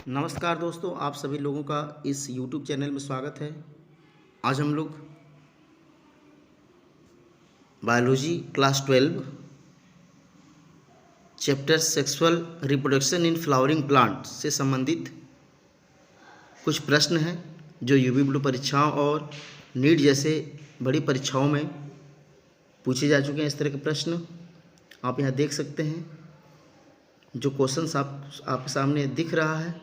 नमस्कार दोस्तों, आप सभी लोगों का इस YouTube चैनल में स्वागत है। आज हम लोग biology class 12 chapter sexual reproduction in flowering plant से संबंधित कुछ प्रश्न हैं जो UPBLU परीक्षाओं और नीट जैसे बड़ी परीक्षाओं में पूछे जा चुके हैं। इस तरह के प्रश्न आप यहाँ देख सकते हैं। जो क्वेश्चंस आपके सामने दिख रहा है,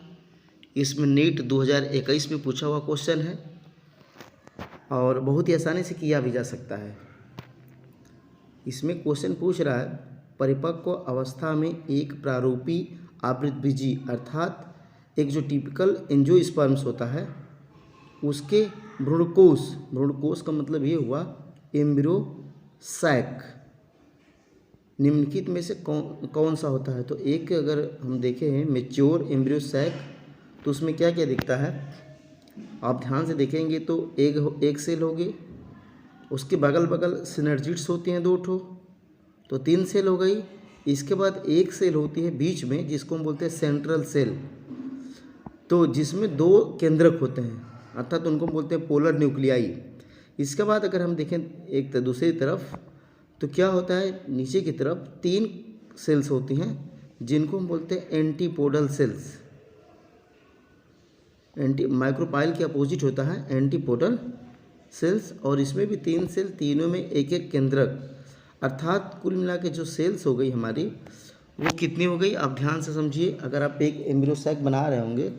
इसमें नीट 2021 में पूछा हुआ क्वेश्चन है और बहुत ही आसानी से किया भी जा सकता है। इसमें क्वेश्चन पूछ रहा है, परिपक्व अवस्था में एक प्रारूपी आवृतबीजी अर्थात एक जो टिपिकल एंजियोस्पर्म्स होता है उसके भ्रूणकोश का मतलब ये हुआ एम्ब्रियो सैक निम्नलिखित में से कौन सा होता है। तो एक अगर हम देखें हैं मैच्योर एम्ब्रियो सैक, तो उसमें क्या क्या दिखता है आप ध्यान से देखेंगे तो एक सेल होगी, उसके बगल बगल सिनर्जिड्स होती हैं 2 ठो, तो 3 सेल हो गई। इसके बाद एक सेल होती है बीच में जिसको हम बोलते हैं सेंट्रल सेल, तो जिसमें 2 केंद्रक होते हैं अर्थात उनको हम बोलते हैं पोलर न्यूक्लियाई। इसके बाद अगर हम देखें एक दूसरी तरफ तो क्या होता है, नीचे की तरफ 3 सेल्स होती हैं जिनको हम बोलते हैं एंटीपोडल सेल्स। माइक्रोपाइल के अपोजिट होता है एंटीपोडल सेल्स, और इसमें भी 3 सेल, तीनों में एक एक केंद्रक, अर्थात कुल मिला के जो सेल्स हो गई हमारी वो कितनी हो गई आप ध्यान से समझिए। अगर आप एक एम्ब्रियो सैक बना रहे होंगे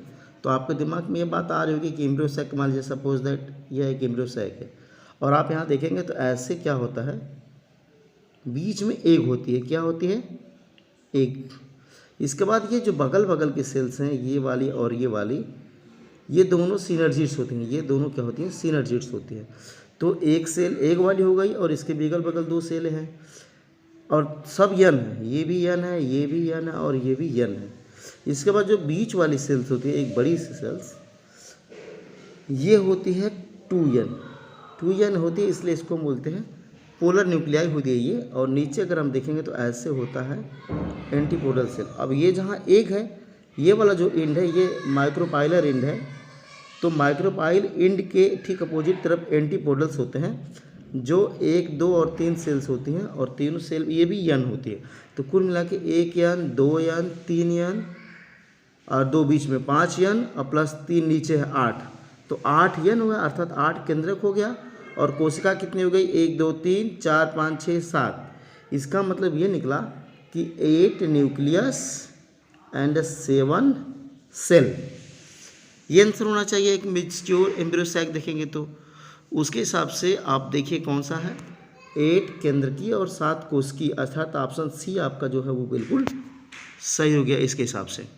तो आपके दिमाग में ये बात आ रही होगी कि एम्ब्रियो सैक मान लीजिए सपोज दैट यह एक एम्ब्रियो सैक है, और आप यहाँ देखेंगे तो ऐसे क्या होता है, बीच में एग होती है। क्या होती है? एग। इसके बाद ये जो बगल बगल की सेल्स हैं, ये वाली और ये वाली, ये दोनों सिनर्जिड्स होती हैं। ये दोनों क्या होती हैं? सिनर्जिड्स होती हैं। तो एक सेल एग वाली हो गई और इसके बगल बगल 2 सेल हैं और सब यन है, ये भी यन है, ये भी यन है और ये भी यन है। इसके बाद जो बीच वाली सेल्स होती है, एक बड़ी सी सेल्स, ये होती है 2n होती है, इसलिए इसको हम बोलते हैं पोलर न्यूक्लियाई होती है ये। और नीचे अगर हम देखेंगे तो ऐसे होता है एंटीपोडल सेल। अब ये जहाँ एग है, ये वाला जो एंड है ये माइक्रोपाइलर एंड है, तो माइक्रोपाइल एंड के ठीक अपोजिट तरफ एंटीपोडल्स होते हैं जो 1, 2 और 3 सेल्स होती हैं, और तीनों सेल ये भी यन होती है। तो कुल मिला के 1 यन, 2 यन, 3 यन और 2 बीच में 5 यन और प्लस 3 नीचे है 8, तो 8 यन हुआ अर्थात 8 केंद्रक हो गया। और कोशिका कितनी हो गई? 1, 2, 3, 4, 5, 6, 7। इसका मतलब ये निकला कि 8 न्यूक्लियस एंड 7 सेल। ये आंसर होना चाहिए। एक मैच्योर एम्ब्रियो सैक देखेंगे तो उसके हिसाब से आप देखिए कौन सा है, 8 केंद्रकीय और 7 कोशिकीय, अर्थात ऑप्शन सी आपका जो है वो बिल्कुल सही हो गया इसके हिसाब से।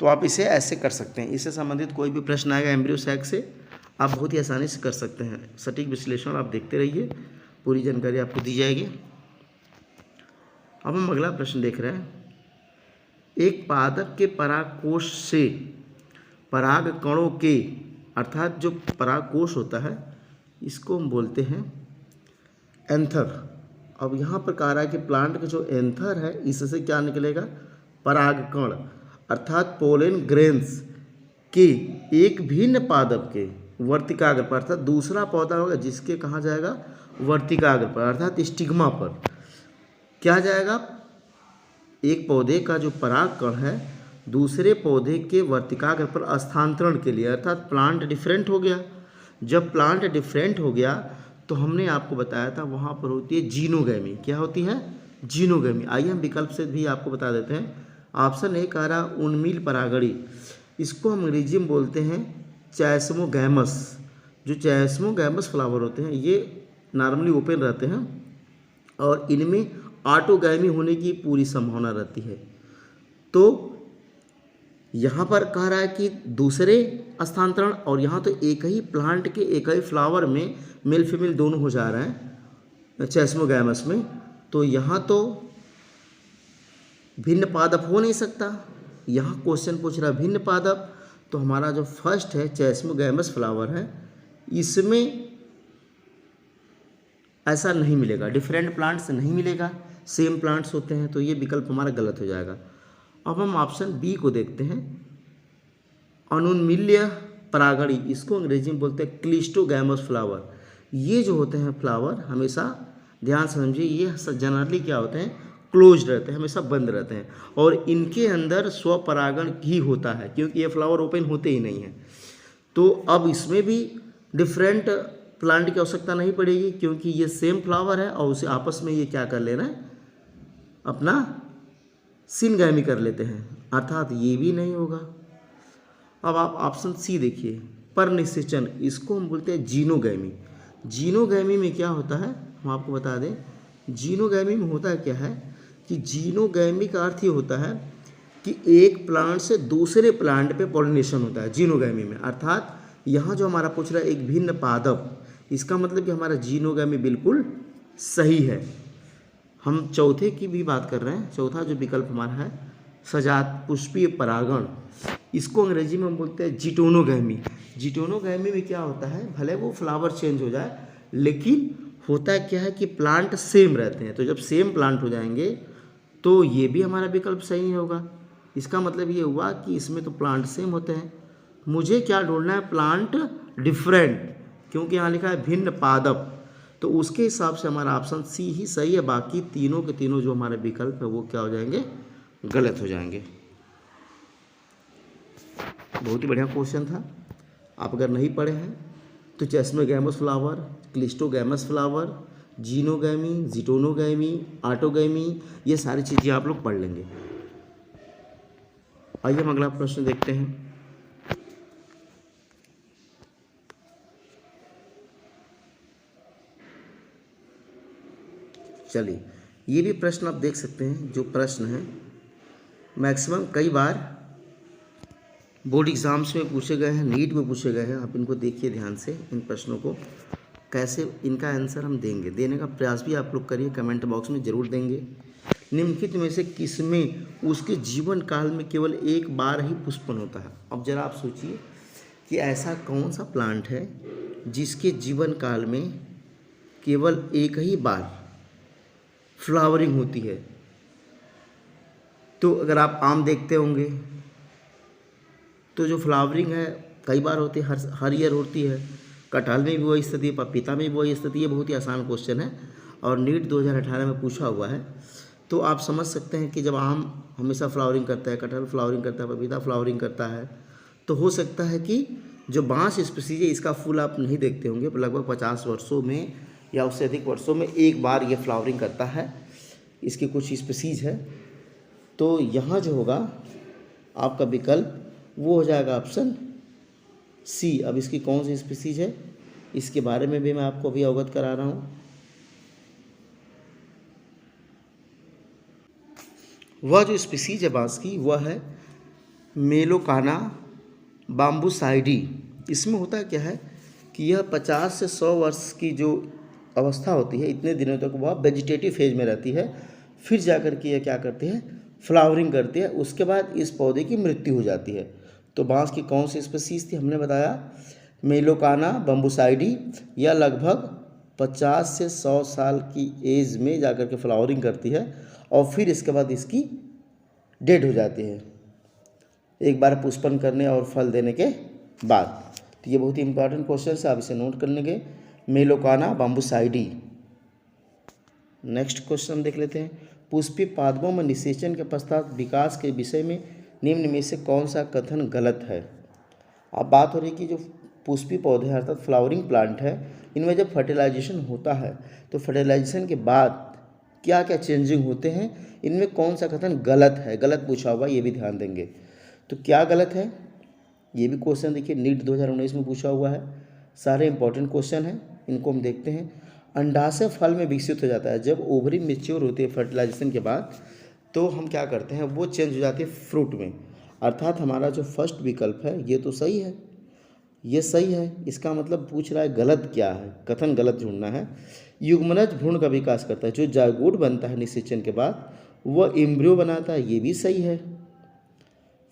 तो आप इसे ऐसे कर सकते हैं। इससे संबंधित कोई भी प्रश्न आएगा एम्ब्रियो सैक से, आप बहुत ही आसानी से कर सकते हैं। सटीक विश्लेषण आप देखते रहिए, पूरी जानकारी आपको दी जाएगी। अब हम अगला प्रश्न देख रहे हैं, एक पादप के परागकोश से पराग कणों के, अर्थात जो परागकोश होता है इसको हम बोलते हैं एंथर। अब यहाँ पर कह रहा है कि प्लांट का जो एंथर है इससे क्या निकलेगा? परागकण, अर्थात पोलन ग्रेन्स के एक भिन्न पादप के वर्तिकाग्र पर, अर्थात दूसरा पौधा होगा जिसके कहाँ जाएगा? वर्तिकाग्र पर, अर्थात स्टिग्मा पर क्या जाएगा? एक पौधे का जो परागकण है दूसरे पौधे के वर्तिकाग्र पर स्थानांतरण के लिए, अर्थात प्लांट डिफरेंट हो गया। जब प्लांट डिफरेंट हो गया तो हमने आपको बताया था वहाँ पर होती है जीनोगैमी। क्या होती है? जीनोगैमी। आइए हम विकल्प से भी आपको बता देते हैं। ऑप्शन ए कह रहा उन्मील परागणी, इसको हम अंग्रेजी में बोलते हैं चैस्मोगैमस। जो चैस्मोगैमस फ्लावर होते हैं ये नॉर्मली ओपन रहते हैं और इनमें ऑटोगैमी होने की पूरी संभावना रहती है। तो यहाँ पर कह रहा है कि दूसरे स्थानांतरण, और यहाँ तो एक ही प्लांट के एक ही फ्लावर में मेल फीमेल दोनों हो जा रहे हैं चैस्मोगैमस में, तो यहाँ तो भिन्न पादप हो नहीं सकता। यहाँ क्वेश्चन पूछ रहा है भिन्न पादप, तो हमारा जो फर्स्ट है चैस्मोगैमस फ्लावर है इसमें ऐसा नहीं मिलेगा, डिफरेंट प्लांट्स नहीं मिलेगा, सेम प्लांट्स होते हैं, तो ये विकल्प हमारा गलत हो जाएगा। अब हम ऑप्शन बी को देखते हैं, अनुन्मील्य परागणी, इसको अंग्रेजी में बोलते हैं क्लिस्टोगैमस फ्लावर। ये जो होते हैं फ्लावर हमेशा ध्यान से समझिए, ये जनरली क्या होते हैं, क्लोज रहते हैं, हमेशा बंद रहते हैं, और इनके अंदर स्वपरागण ही होता है, क्योंकि ये फ्लावर ओपन होते ही नहीं हैं। तो अब इसमें भी डिफरेंट प्लांट की आवश्यकता नहीं पड़ेगी, क्योंकि ये सेम फ्लावर है और उसे आपस में ये क्या कर ले रहे हैं, अपना सिनगैमी कर लेते हैं, अर्थात ये भी नहीं होगा। अब आप ऑप्शन सी देखिए, पर निषेचन, इसको हम बोलते हैं जीनोगैमी। जीनोगैमी में क्या होता है, हम आपको बता दें, जीनोगैमी में होता है क्या है कि जीनोगैमी का अर्थ ये होता है कि एक प्लांट से दूसरे प्लांट पे पॉलिनेशन होता है जीनोगैमी में। अर्थात यहाँ जो हमारा पूछ रहा है एक भिन्न पादप, इसका मतलब कि हमारा जीनोगैमी बिल्कुल सही है। हम चौथे की भी बात कर रहे हैं, चौथा जो विकल्प हमारा है सजात पुष्पीय परागण, इसको अंग्रेजी में हम बोलते हैं जिटोनोगैमी। जिटोनोगैमी में क्या होता है, भले वो फ्लावर चेंज हो जाए, लेकिन होता है क्या है कि प्लांट सेम रहते हैं। तो जब सेम प्लांट हो जाएंगे तो ये भी हमारा विकल्प सही नहीं होगा। इसका मतलब ये हुआ कि इसमें तो प्लांट सेम होते हैं, मुझे क्या ढूंढना है, प्लांट डिफरेंट, क्योंकि यहाँ लिखा है भिन्न पादप, तो उसके हिसाब से हमारा ऑप्शन सी ही सही है। बाकी तीनों के तीनों जो हमारे विकल्प है वो क्या हो जाएंगे, गलत हो जाएंगे। बहुत ही बढ़िया क्वेश्चन था। आप अगर नहीं पढ़े हैं तो chasmogamous flower, cleistogamous flower, xenogamy, geitonogamy, autogamy, ये सारी चीज़ें आप लोग पढ़ लेंगे। आइए हम अगला प्रश्न देखते हैं। चलिए, ये भी प्रश्न आप देख सकते हैं। जो प्रश्न है मैक्सिमम कई बार बोर्ड एग्जाम्स में पूछे गए हैं, नीट में पूछे गए हैं। आप इनको देखिए ध्यान से, इन प्रश्नों को कैसे इनका आंसर हम देंगे, देने का प्रयास भी आप लोग करिए, कमेंट बॉक्स में ज़रूर देंगे। निम्नलिखित में से किसमें उसके जीवन काल में केवल एक बार ही पुष्पन होता है। अब जरा आप सोचिए कि ऐसा कौन सा प्लांट है जिसके जीवन काल में केवल एक ही बार फ्लावरिंग होती है। तो अगर आप आम देखते होंगे तो जो फ्लावरिंग है कई बार होती है, हर ईयर होती है। कटहल में भी वही स्थिति है, पपीता में भी वही स्थिति है। बहुत ही आसान क्वेश्चन है और नीट 2018 में पूछा हुआ है। तो आप समझ सकते हैं कि जब आम हमेशा फ्लावरिंग करता है, कटहल फ्लावरिंग करता है, पपीता फ्लावरिंग करता है, तो हो सकता है कि जो बांस स्पीसीज है इसका फूल आप नहीं देखते होंगे, लगभग 50 वर्षों में या उससे अधिक वर्षों में एक बार ये फ्लावरिंग करता है। इसकी कुछ स्पीसीज है। तो यहाँ जो होगा आपका विकल्प वो हो जाएगा ऑप्शन सी। अब इसकी कौन सी स्पीसीज है इसके बारे में भी मैं आपको अभी अवगत करा रहा हूँ। वह जो स्पीसीज है बांस की वह है मेलोकाना बाम्बूसाइडी। इसमें होता है क्या है कि यह 50 से 100 वर्ष की जो अवस्था होती है, इतने दिनों तक वह वेजिटेटिव फेज में रहती है। फिर जाकर के यह क्या करती है, फ्लावरिंग करती है। उसके बाद इस पौधे की मृत्यु हो जाती है। तो बांस की कौन सी स्पीसीज थी, हमने बताया मेलोकाना बाम्बूसाइडी। यह लगभग 50 से 100 साल की एज में जाकर के फ्लावरिंग करती है और फिर इसके बाद इसकी डेड हो जाती है, एक बार पुष्पन करने और फल देने के बाद। तो ये बहुत ही इंपॉर्टेंट क्वेश्चन है, आप इसे नोट कर लेंगे, मेलोकाना बाम्बूसाइडी। नेक्स्ट क्वेश्चन हम देख लेते हैं। पुष्पीय पादपों में निषेचन के पश्चात विकास के विषय में निम्न में से कौन सा कथन गलत है। अब बात हो रही है कि जो पुष्पीय पौधे अर्थात फ्लावरिंग प्लांट है, इनमें जब फर्टिलाइजेशन होता है तो फर्टिलाइजेशन के बाद क्या क्या चेंजिंग होते हैं, इनमें कौन सा कथन गलत है। गलत पूछा हुआ, ये भी ध्यान देंगे। तो क्या गलत है, ये भी क्वेश्चन देखिए नीट 2019 में पूछा हुआ है। सारे इंपॉर्टेंट क्वेश्चन हैं, इनको हम देखते हैं। अंडाशय फल में विकसित हो जाता है। जब ओवरी मैच्योर होती है फर्टिलाइजेशन के बाद, तो हम क्या करते हैं, वो चेंज हो जाती है फ्रूट में। अर्थात हमारा जो फर्स्ट विकल्प है ये तो सही है, ये सही है। इसका मतलब पूछ रहा है गलत क्या है, कथन गलत ढूंढना है। युग्मनज भ्रूण का विकास करता है। जो जायगोट बनता है निषेचन के बाद वह एम्ब्रियो बनाता है, ये भी सही है।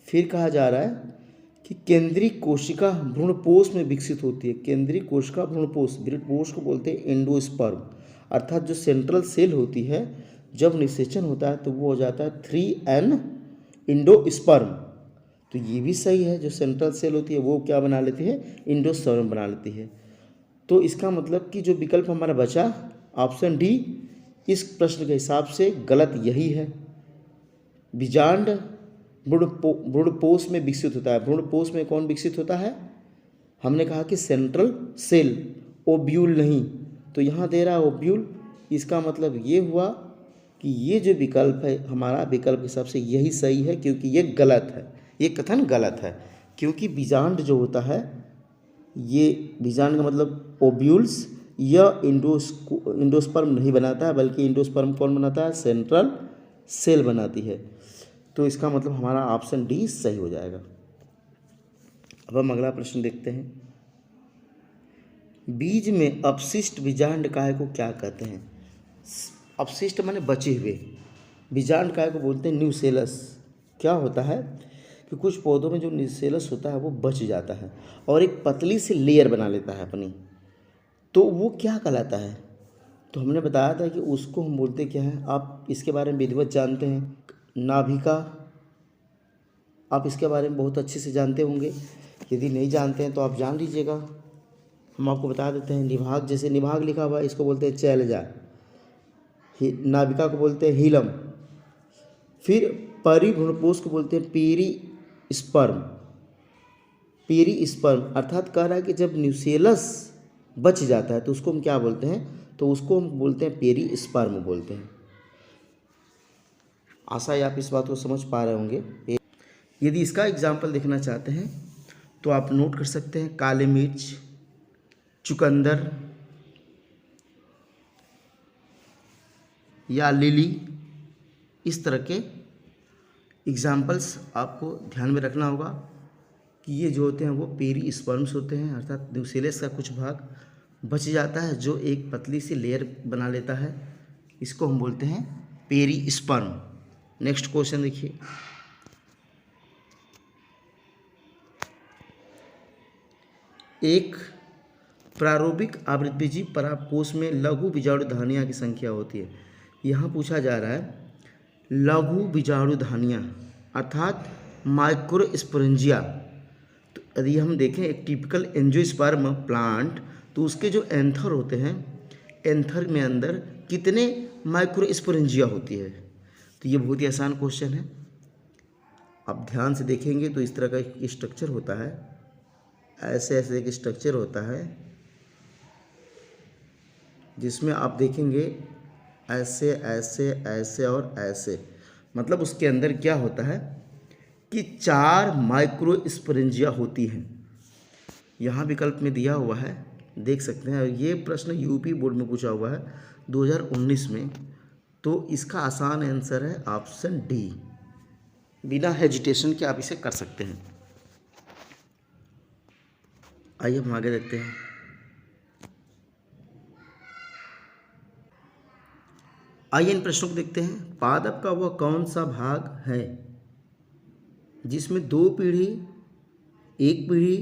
फिर कहा जा रहा है कि केंद्रीय कोशिका भ्रूणपोष में विकसित होती है। केंद्रीय कोशिका भ्रूणपोष, भ्रूणपोष को बोलते हैं एंडोस्पर्म। अर्थात जो सेंट्रल सेल होती है, जब निषेचन होता है तो वो हो जाता है 3N एंडोस्पर्म। तो ये भी सही है, जो सेंट्रल सेल होती है वो क्या बना लेती है, एंडोस्पर्म बना लेती है। तो इसका मतलब कि जो विकल्प हमारा बचा ऑप्शन डी इस प्रश्न के हिसाब से गलत यही है। बीजांड भ्रूणपोष में विकसित होता है। भ्रूणपोष में कौन विकसित होता है, हमने कहा कि सेंट्रल सेल, ओव्यूल नहीं। तो यहाँ दे रहा है ओव्यूल, इसका मतलब ये हुआ कि ये जो विकल्प है हमारा विकल्प के हिसाब से यही सही है, क्योंकि ये गलत है, ये कथन गलत है। क्योंकि बीजांड जो होता है, ये बीजांड का मतलब ओव्यूल्स या इंडोस्पर्म नहीं बनाता है, बल्कि इंडोस्पर्म कौन बनाता है, सेंट्रल सेल बनाती है। तो इसका मतलब हमारा ऑप्शन डी सही हो जाएगा। अब हम अगला प्रश्न देखते हैं। बीज में अपशिष्ट बीजांड काय को क्या कहते हैं। अपशिष्ट माने बचे हुए, बीजांड काय को बोलते हैं न्यूसेलस। क्या होता है कि कुछ पौधों में जो न्यूसेलस होता है वो बच जाता है और एक पतली सी लेयर बना लेता है अपनी, तो वो क्या कहलाता है। तो हमने बताया था कि उसको हम बोलते क्या है, आप इसके बारे में विधिवत जानते हैं, नाभिका। आप इसके बारे में बहुत अच्छे से जानते होंगे, यदि नहीं जानते हैं तो आप जान लीजिएगा। हम आपको बता देते हैं। निभाग, जैसे निभाग लिखा हुआ है इसको बोलते हैं चैलजा, नाभिका को बोलते हैं हीलम, फिर परिभ्रूणपोष को बोलते हैं पेरिस्पर्म। पेरिस्पर्म अर्थात कह रहा है कि जब न्यूसेलस बच जाता है तो उसको हम क्या बोलते हैं, तो उसको हम बोलते हैं पेरिस्पर्म बोलते हैं। आशा है आप इस बात को समझ पा रहे होंगे। यदि इसका एग्जाम्पल देखना चाहते हैं तो आप नोट कर सकते हैं, काली मिर्च, चुकंदर या लिली, इस तरह के एग्जाम्पल्स आपको ध्यान में रखना होगा कि ये जो होते हैं वो पेरिस्पर्म्स होते हैं, अर्थात न्यूसेलस का कुछ भाग बच जाता है जो एक पतली सी लेयर बना लेता है, इसको हम बोलते हैं पेरिस्पर्म। नेक्स्ट क्वेश्चन देखिए। एक प्रारंभिक आवृत्तिजीव परागकोश में लघु बीजाणुधानियाँ की संख्या होती है। यहाँ पूछा जा रहा है लघु बीजाणुधानियाँ अर्थात माइक्रोस्पोरेंजिया। तो यदि हम देखें एक टिपिकल एंजियोस्पर्म प्लांट, तो उसके जो एंथर होते हैं, एंथर में अंदर कितने माइक्रोस्पोरेंजिया होती है। तो ये बहुत ही आसान क्वेश्चन है। आप ध्यान से देखेंगे तो इस तरह का एक स्ट्रक्चर होता है, ऐसे ऐसे एक स्ट्रक्चर होता है जिसमें आप देखेंगे ऐसे ऐसे ऐसे और ऐसे, मतलब उसके अंदर क्या होता है कि 4 माइक्रोस्पोरेंजिया होती हैं। यहाँ विकल्प में दिया हुआ है, देख सकते हैं। और ये प्रश्न यूपी बोर्ड में पूछा हुआ है 2019 में। तो इसका आसान आंसर है ऑप्शन डी, बिना हेजिटेशन के आप इसे कर सकते हैं। आइए हम आगे देखते हैं। आइए इन प्रश्नों को देखते हैं। पादप का वह कौन सा भाग है जिसमें 2 पीढ़ी, एक पीढ़ी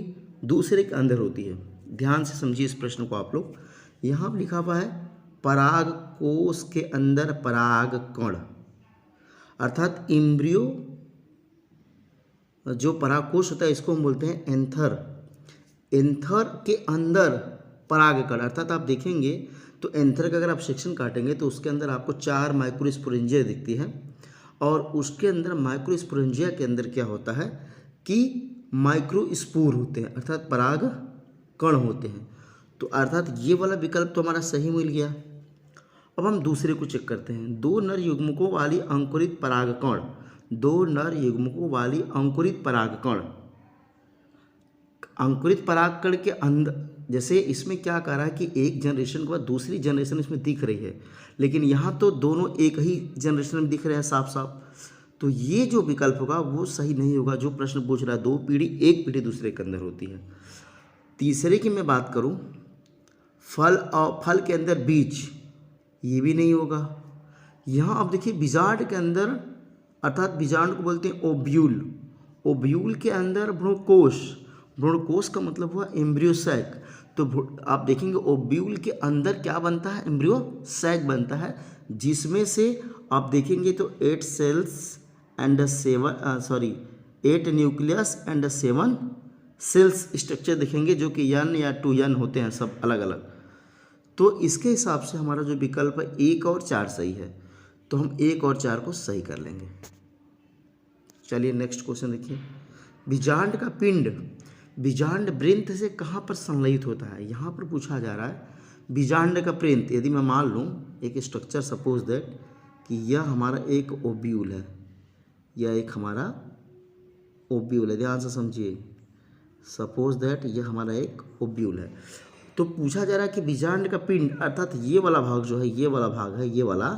दूसरे के अंदर होती है। ध्यान से समझिए इस प्रश्न को आप लोग। यहाँ लिखा हुआ है पराग कोश के अंदर पराग कण, अर्थात इम्ब्रियो जो परागकोश होता है इसको हम बोलते हैं एंथर। एंथर के अंदर परागकण, अर्थात आप देखेंगे तो एंथर का अगर आप सेक्शन काटेंगे तो उसके अंदर आपको 4 माइक्रोस्पोरेंजिया दिखती है। और उसके अंदर माइक्रोस्पोरेंजिया के अंदर क्या होता है कि माइक्रोस्पोर होते हैं, अर्थात पराग कण होते हैं। तो अर्थात ये वाला विकल्प तो हमारा सही मिल गया। अब हम दूसरे को चेक करते हैं। 2 नर युग्मकों वाली अंकुरित परागकण, 2 नर युग्मकों वाली अंकुरित परागकण, अंकुरित परागकण के अंदर, जैसे इसमें क्या कह रहा है कि एक जनरेशन के बाद दूसरी जनरेशन इसमें दिख रही है, लेकिन यहाँ तो दोनों एक ही जनरेशन में दिख रहे हैं साफ साफ। तो ये जो विकल्प होगा वो सही नहीं होगा। जो प्रश्न पूछ रहा है 2 पीढ़ी, एक पीढ़ी दूसरे के अंदर होती है। तीसरे की मैं बात करूँ, फल और फल के अंदर बीज, ये भी नहीं होगा। यहाँ अब देखिए बीजांड के अंदर, अर्थात बीजांड को बोलते हैं ओव्यूल, ओव्यूल के अंदर भ्रूणकोश, भ्रूणकोश का मतलब हुआ एम्ब्रियो सैक। तो आप देखेंगे ओव्यूल के अंदर क्या बनता है, एम्ब्रियो सैक बनता है, जिसमें से आप देखेंगे तो 8 cells and 7 8 nucleus and 7 cells structure दिखेंगे जो कि n या 2n होते हैं, सब अलग अलग। तो इसके हिसाब से हमारा जो विकल्प है 1 और 4 सही है, तो हम 1 और 4 को सही कर लेंगे। चलिए नेक्स्ट क्वेश्चन देखिए। बीजांड का पिंड बीजांड वृंत से कहाँ पर संलयित होता है? यहाँ पर पूछा जा रहा है बीजांड का पिंड। यदि मैं मान लूँ एक स्ट्रक्चर, सपोज दैट कि यह हमारा एक ओब्यूल है, यह एक हमारा ओब्यूल है, ध्यान से समझिए। सपोज दैट यह हमारा एक ओब्यूल है। तो पूछा जा रहा है कि बीजांड का पिंड अर्थात ये वाला भाग जो है, ये वाला भाग है, ये वाला,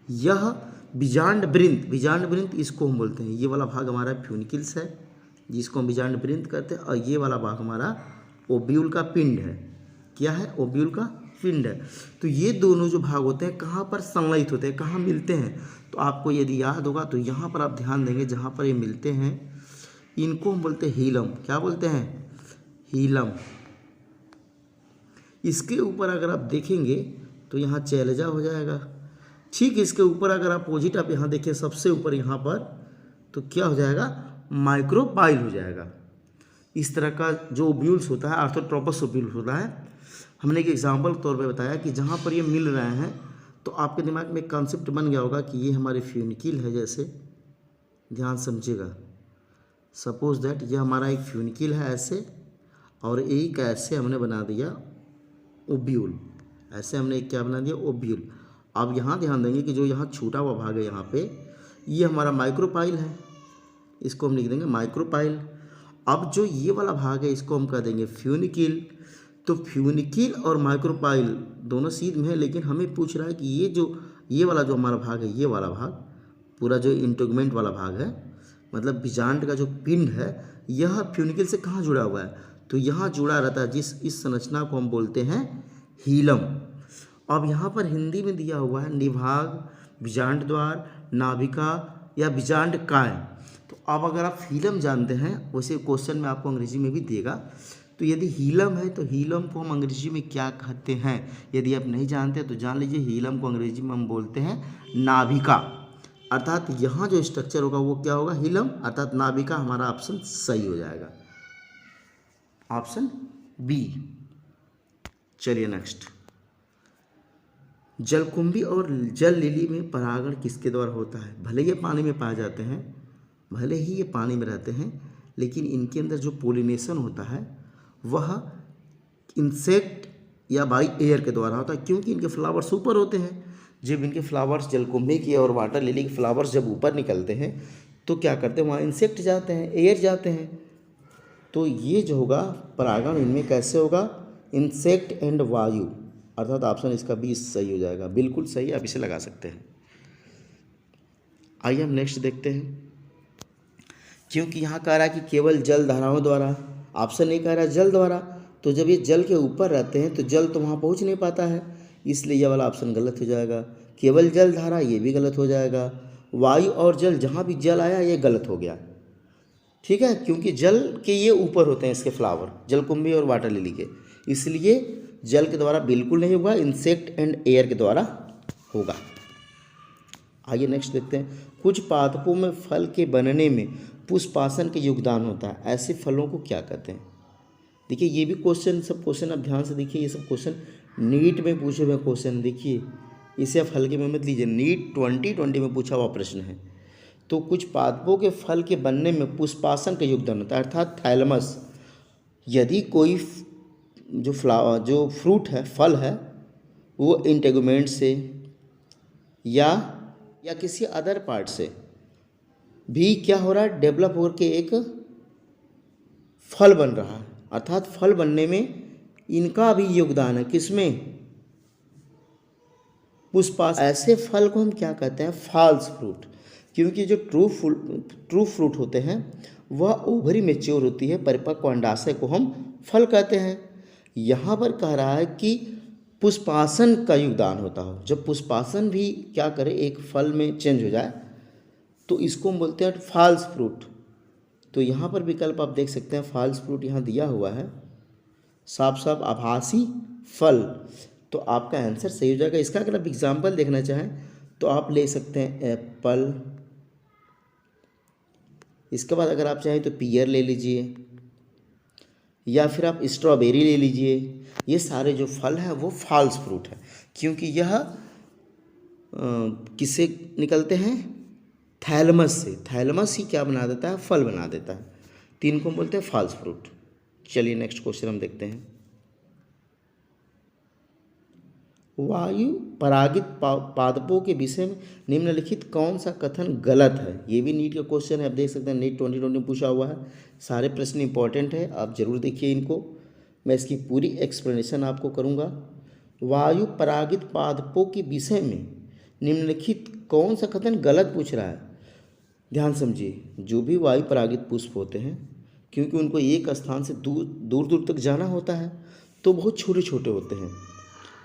यह बीजांड वृंत इसको हम बोलते हैं। ये वाला भाग हमारा फ्यूनिकिल्स है जिसको हम बीजांड वृंत कहते हैं, और ये वाला भाग हमारा ओब्यूल का पिंड है। क्या है? ओब्यूल का पिंड है। तो ये दोनों जो भाग होते हैं कहाँ पर संलयित होते हैं, कहाँ मिलते हैं? तो आपको यदि याद होगा तो यहाँ पर आप ध्यान देंगे, जहाँ पर ये मिलते हैं इनको हम बोलते हैं हीलम। क्या बोलते हैं? हीलम। इसके ऊपर अगर आप देखेंगे तो यहाँ चैलेजा हो जाएगा। ठीक, इसके ऊपर अगर अपोजिट आप यहाँ देखिए, सबसे ऊपर यहाँ पर, तो क्या हो जाएगा? माइक्रोपाइल हो जाएगा। इस तरह का जो ओब्यूल्स होता है, आर्थोट्रोपस ओब्यूल्स होता है। हमने एक एग्जाम्पल के तौर पे बताया कि जहाँ पर ये मिल रहे हैं तो आपके दिमाग में एक कॉन्सेप्ट बन गया होगा कि ये हमारे फ्यूनिकिल है। जैसे ध्यान समझिएगा, सपोज दैट ये हमारा एक फ्यूनिकिल है ऐसे, और एक ऐसे हमने बना दिया ओब्यूल। ऐसे हमने एक क्या बना दिया? ओब्यूल। अब यहाँ ध्यान देंगे कि जो यहाँ छूटा हुआ भाग है यहाँ पे, ये हमारा माइक्रोपाइल है, इसको हम लिख देंगे माइक्रोपाइल। अब जो ये वाला भाग है इसको हम कह देंगे फ्यूनिकिल। तो फ्यूनिकिल और माइक्रोपाइल दोनों सीध में है, लेकिन हमें पूछ रहा है कि ये वाला जो हमारा भाग है, ये वाला भाग पूरा जो इंटेगुमेंट वाला भाग है, मतलब बीजांड का जो पिंड है, यह फ्यूनिकिल से कहाँ जुड़ा हुआ है? तो यहाँ जुड़ा रहता है, इस संरचना को हम बोलते हैं हीलम। अब यहाँ पर हिंदी में दिया हुआ है निभाग, बीजांड द्वार, नाभिका या बीजांड काय। तो अब अगर आप हीलम जानते हैं, वैसे क्वेश्चन में आपको अंग्रेजी में भी देगा, तो यदि हीलम है तो हीलम को हम अंग्रेजी में क्या कहते हैं? यदि आप नहीं जानते तो जान लीजिए, हीलम को अंग्रेजी में हम बोलते हैं नाभिका। अर्थात यहाँ जो स्ट्रक्चर होगा वो क्या होगा? हीलम, अर्थात नाभिका। हमारा ऑप्शन सही हो जाएगा, ऑप्शन बी। चलिए नेक्स्ट। जलकुंभी और जल लिली में परागण किसके द्वारा होता है? भले ये पानी में पाए जाते हैं, भले ही ये पानी में रहते हैं, लेकिन इनके अंदर जो पोलिनेशन होता है वह इंसेक्ट या बाई एयर के द्वारा होता है, क्योंकि इनके फ्लावर्स ऊपर होते हैं। जब इनके फ्लावर्स, जलकुंभी की और वाटर लिली के फ्लावर्स जब ऊपर निकलते हैं तो क्या करते हैं? वहाँ इंसेक्ट जाते हैं, एयर जाते हैं। तो ये जो होगा परागण इनमें कैसे होगा? इंसेक्ट एंड वायु, अर्थात ऑप्शन इसका बी सही हो जाएगा। बिल्कुल सही, आप इसे लगा सकते हैं। आइए हम नेक्स्ट देखते हैं। क्योंकि यहाँ कह रहा है कि केवल जल धाराओं द्वारा, ऑप्शन ए कह रहा है जल द्वारा, तो जब ये जल के ऊपर रहते हैं तो जल तो वहाँ पहुँच नहीं पाता है, इसलिए यह वाला ऑप्शन गलत हो जाएगा। केवल जल धारा, ये भी गलत हो जाएगा। वायु और जल, जहाँ भी जल आया ये गलत हो गया। ठीक है, क्योंकि जल के ये ऊपर होते हैं इसके फ्लावर, जलकुंभी और वाटर लिली के, इसलिए जल के द्वारा बिल्कुल नहीं होगा, इंसेक्ट एंड एयर के द्वारा होगा। आइए नेक्स्ट देखते हैं। कुछ पादपों में फल के बनने में पुष्पासन का योगदान होता है, ऐसे फलों को क्या कहते हैं? देखिए ये भी क्वेश्चन, सब क्वेश्चन आप ध्यान से देखिए, ये सब क्वेश्चन नीट में पूछे हुए क्वेश्चन। देखिए इसे आप हल्के में मत लीजिए, नीट 2020 में पूछा हुआ प्रश्न है। तो कुछ पादपों के फल के बनने में पुष्पासन का योगदान होता है, अर्थात थैलेमस। यदि कोई जो फ्रूट है, फल है, वो इंटेगुमेंट से या किसी अदर पार्ट से भी क्या हो रहा है? डेवलप होकर के एक फल बन रहा है, अर्थात फल बनने में इनका भी योगदान है। किसमें? पुष्पासन। ऐसे फल को हम क्या कहते हैं? False fruit. क्योंकि जो ट्रू फ्रूट होते हैं वह ओवरी मेच्योर होती है, परिपक्व अंडाशय को हम फल कहते हैं। यहाँ पर कह रहा है कि पुष्पासन का योगदान होता हो, जब पुष्पासन भी क्या करे, एक फल में चेंज हो जाए, तो इसको हम बोलते हैं फॉल्स फ्रूट। तो यहाँ पर विकल्प आप देख सकते हैं, फॉल्स फ्रूट यहाँ दिया हुआ है, साफ साफ आभासी फल। तो आपका आंसर सही हो जाएगा। इसका अगर आप एग्जाम्पल देखना चाहें तो आप ले सकते हैं एप्पल, इसके बाद अगर आप चाहें तो पियर ले लीजिए, या फिर आप स्ट्रॉबेरी ले लीजिए। ये सारे जो फल हैं वो फॉल्स फ्रूट है, क्योंकि यह किससे निकलते हैं? थैलमस से। थैलमस ही क्या बना देता है? फल बना देता है। तो इनको बोलते हैं फॉल्स फ्रूट। चलिए नेक्स्ट क्वेश्चन हम देखते हैं। वायु परागित पादपों के विषय में निम्नलिखित कौन सा कथन गलत है? ये भी नीट का क्वेश्चन है, आप देख सकते हैं नीट 2020 में पूछा हुआ है। सारे प्रश्न इंपॉर्टेंट है, आप जरूर देखिए इनको। मैं इसकी पूरी एक्सप्लेनेशन आपको करूँगा। वायु परागित पादपों के विषय में निम्नलिखित कौन सा कथन गलत पूछ रहा है? ध्यान समझिए। जो भी वायु परागित पुष्प होते हैं, क्योंकि उनको एक स्थान से दूर दूर तक जाना होता है, तो बहुत छोटे छोटे होते हैं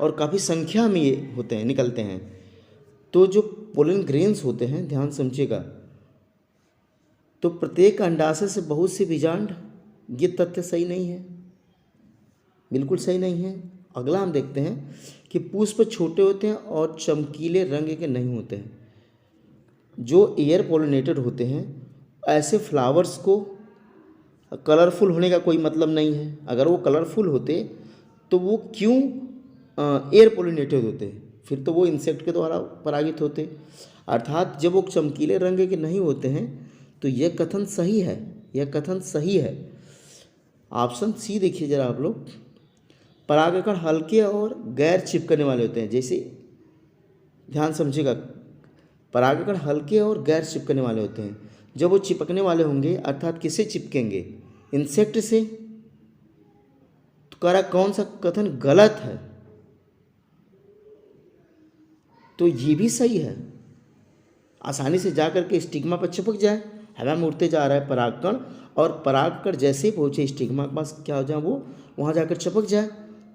और काफ़ी संख्या में ये होते हैं, निकलते हैं। तो जो पोलन ग्रेन्स होते हैं, ध्यान समझिएगा, तो प्रत्येक अंडाशय से बहुत सी बीजांड, ये तथ्य सही नहीं है, बिल्कुल सही नहीं है। अगला हम देखते हैं कि पुष्प छोटे होते हैं और चमकीले रंग के नहीं होते हैं। जो एयर पोलिनेटेड होते हैं, ऐसे फ्लावर्स को कलरफुल होने का कोई मतलब नहीं है। अगर वो कलरफुल होते तो वो क्यों एयर पोलिनेटेड होते? फिर तो वो इंसेक्ट के द्वारा परागित होते। अर्थात जब वो चमकीले रंग के नहीं होते हैं तो यह कथन सही है, यह कथन सही है। ऑप्शन सी देखिए जरा आप लोग। परागकण हल्के और गैर चिपकने वाले होते हैं। जैसे ध्यान समझिएगा, परागकण हल्के और गैर चिपकने वाले होते हैं। जब वो चिपकने वाले होंगे, अर्थात किससे चिपकेंगे? इंसेक्ट से। तो कह रहा कौन सा कथन गलत है? तो ये भी सही है। आसानी से जा करके स्टिग्मा पर चिपक जाए। हवा में उड़ते जा रहा है परागकण, और परागकण जैसे ही पहुँचे स्टिग्मा के पास, क्या हो जाए? वो वहाँ जाकर चिपक जाए।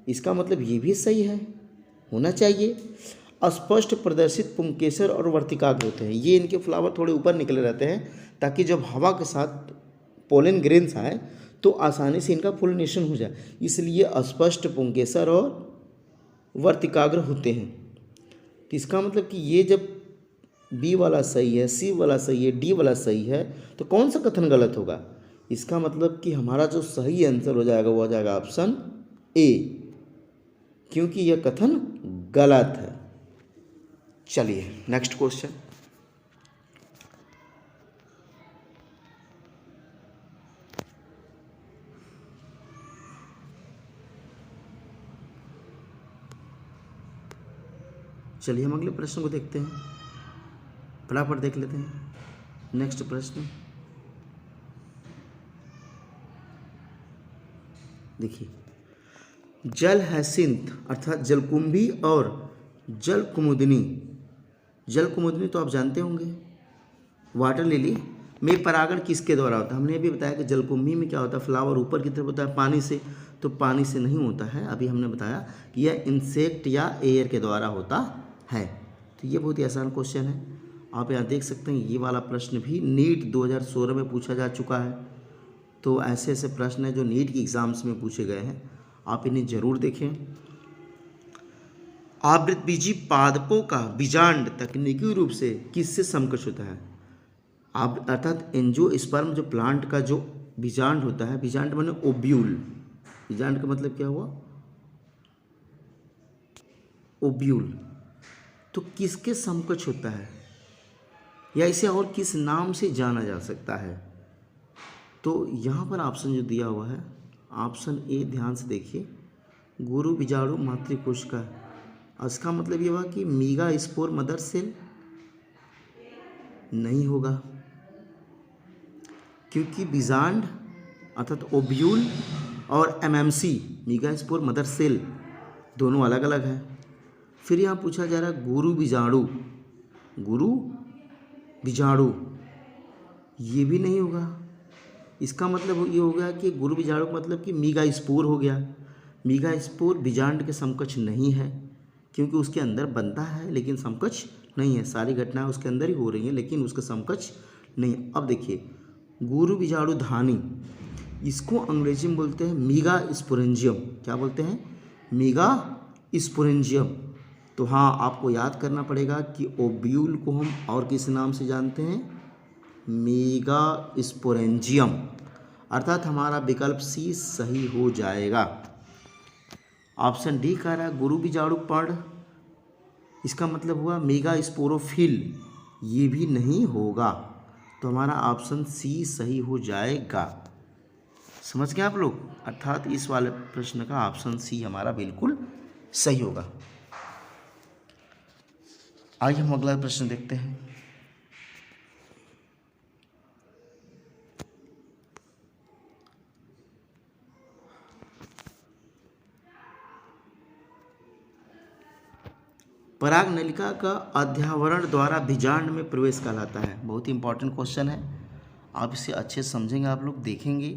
इसका मतलब ये भी सही है, होना चाहिए। अस्पष्ट प्रदर्शित पुंकेसर और वर्तिकाग्र होते हैं। ये इनके फ्लावर थोड़े ऊपर निकले रहते हैं, ताकि जब हवा के साथ पोलन ग्रेन्स आए तो आसानी से इनका पोलिनेशन हो जाए। इसलिए अस्पष्ट पुंकेसर और वर्तिकाग्र होते हैं। तो इसका मतलब कि ये जब बी वाला सही है, सी वाला सही है, डी वाला सही है, तो कौन सा कथन गलत होगा? इसका मतलब कि हमारा जो सही आंसर हो जाएगा वो हो जाएगा ऑप्शन ए, क्योंकि यह कथन गलत है। चलिए नेक्स्ट क्वेश्चन। चलिए हम अगले प्रश्न को देखते हैं, फटाफट देख लेते हैं। नेक्स्ट प्रश्न देखिए। जल हैसिंथ अर्थात जलकुंभी और जलकुमुदिनी, जलकुमुदिनी तो आप जानते होंगे, वाटर लिली में परागण किसके द्वारा होता है? हमने भी बताया कि जलकुंभी में क्या होता है? फ्लावर ऊपर की तरफ होता है पानी से, तो पानी से नहीं होता है। अभी हमने बताया कि यह इंसेक्ट या एयर के द्वारा होता है। तो ये बहुत ही आसान क्वेश्चन है। आप यहाँ देख सकते हैं, ये वाला प्रश्न भी नीट 2016 में पूछा जा चुका है। तो ऐसे ऐसे प्रश्न हैं जो नीट की एग्ज़ाम्स में पूछे गए हैं, आप इन्हें ज़रूर देखें। आवृतबीजी पादपों का बीजांड तकनीकी रूप से किससे समकक्ष होता है? अर्थात एंजियोस्पर्म जो प्लांट का जो बीजांड होता है, बीजांड माने ओब्यूल। बीजांड का मतलब क्या हुआ? ओब्यूल। तो किसके समकक्ष होता है, या इसे और किस नाम से जाना जा सकता है? तो यहाँ पर ऑप्शन जो दिया हुआ है, ऑप्शन ए ध्यान से देखिए, गुरु बीजाणु मातृकोश का। इसका मतलब ये हुआ कि मीगा स्पोर मदर सेल नहीं होगा, क्योंकि बीजांड अर्थात ओब्यूल और एमएमसी मीगा स्पोर मदर सेल दोनों अलग अलग है। फिर यहाँ पूछा जा रहा है गुरु बीजाणु, गुरु बीजाणु ये भी नहीं होगा। इसका मतलब ये हो गया कि गुरु बीजाणु का मतलब कि मीगा स्पोर हो गया। मीगा स्पोर बीजांड के समकक्ष नहीं है, क्योंकि उसके अंदर बनता है लेकिन समकक्ष नहीं है। सारी घटनाएं उसके अंदर ही हो रही हैं लेकिन उसका समकक्ष नहीं। अब देखिए गुरु बीजाणु धानी, इसको अंग्रेजी में बोलते हैं मीगा स्पोरेंजियम। क्या बोलते हैं? मीगा स्पोरेंजियम। तो हाँ, आपको याद करना पड़ेगा कि ओब्यूल को हम और किस नाम से जानते हैं? मेगास्पोरेंजियम, अर्थात हमारा विकल्प सी सही हो जाएगा। ऑप्शन डी कह रहा है गुरु बीजाणु पर्ण, इसका मतलब हुआ मेगास्पोरोफिल, ये भी नहीं होगा, तो हमारा ऑप्शन सी सही हो जाएगा। समझ गए आप लोग, अर्थात इस वाले प्रश्न का ऑप्शन सी हमारा बिल्कुल सही होगा। आइए हम अगला प्रश्न देखते हैं। पराग नलिका का अध्यावरण द्वारा बीजांड में प्रवेश कहलाता है। बहुत ही इंपॉर्टेंट क्वेश्चन है, आप इसे अच्छे से समझेंगे, आप लोग देखेंगे,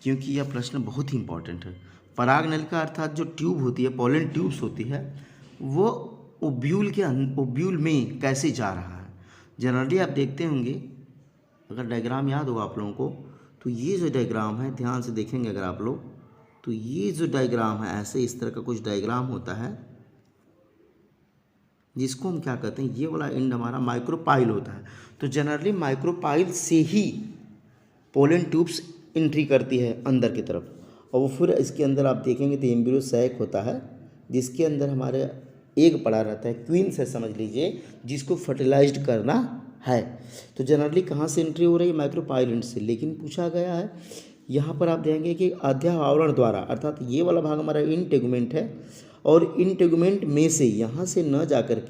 क्योंकि यह प्रश्न बहुत ही इंपॉर्टेंट है। पराग नलिका अर्थात जो ट्यूब होती है, पोलन ट्यूब्स होती है, वो ओव्यूल में कैसे जा रहा है। जनरली आप देखते होंगे, अगर डायग्राम याद होगा आप लोगों को, तो ये जो डायग्राम है, ध्यान से देखेंगे अगर आप लोग, तो ये जो डायग्राम है, ऐसे इस तरह का कुछ डायग्राम होता है, जिसको हम क्या कहते हैं, ये वाला एंड हमारा माइक्रोपाइल होता है। तो जनरली माइक्रोपाइल से ही पोलन ट्यूब्स एंट्री करती है अंदर की तरफ, और वो फिर इसके अंदर आप देखेंगे तो एम्ब्रियो सैक होता है, जिसके अंदर हमारे एग पड़ा रहता है, क्वींस है समझ लीजिए, जिसको फर्टिलाइज्ड करना है। तो जनरली कहाँ से एंट्री हो रही है, माइक्रोपाइल एंड से। लेकिन पूछा गया है यहाँ पर, आप देखेंगे कि अध्यावरण द्वारा, अर्थात ये वाला भाग हमारा इंटेगुमेंट है, और इंटेगुमेंट में से यहाँ से न जाकर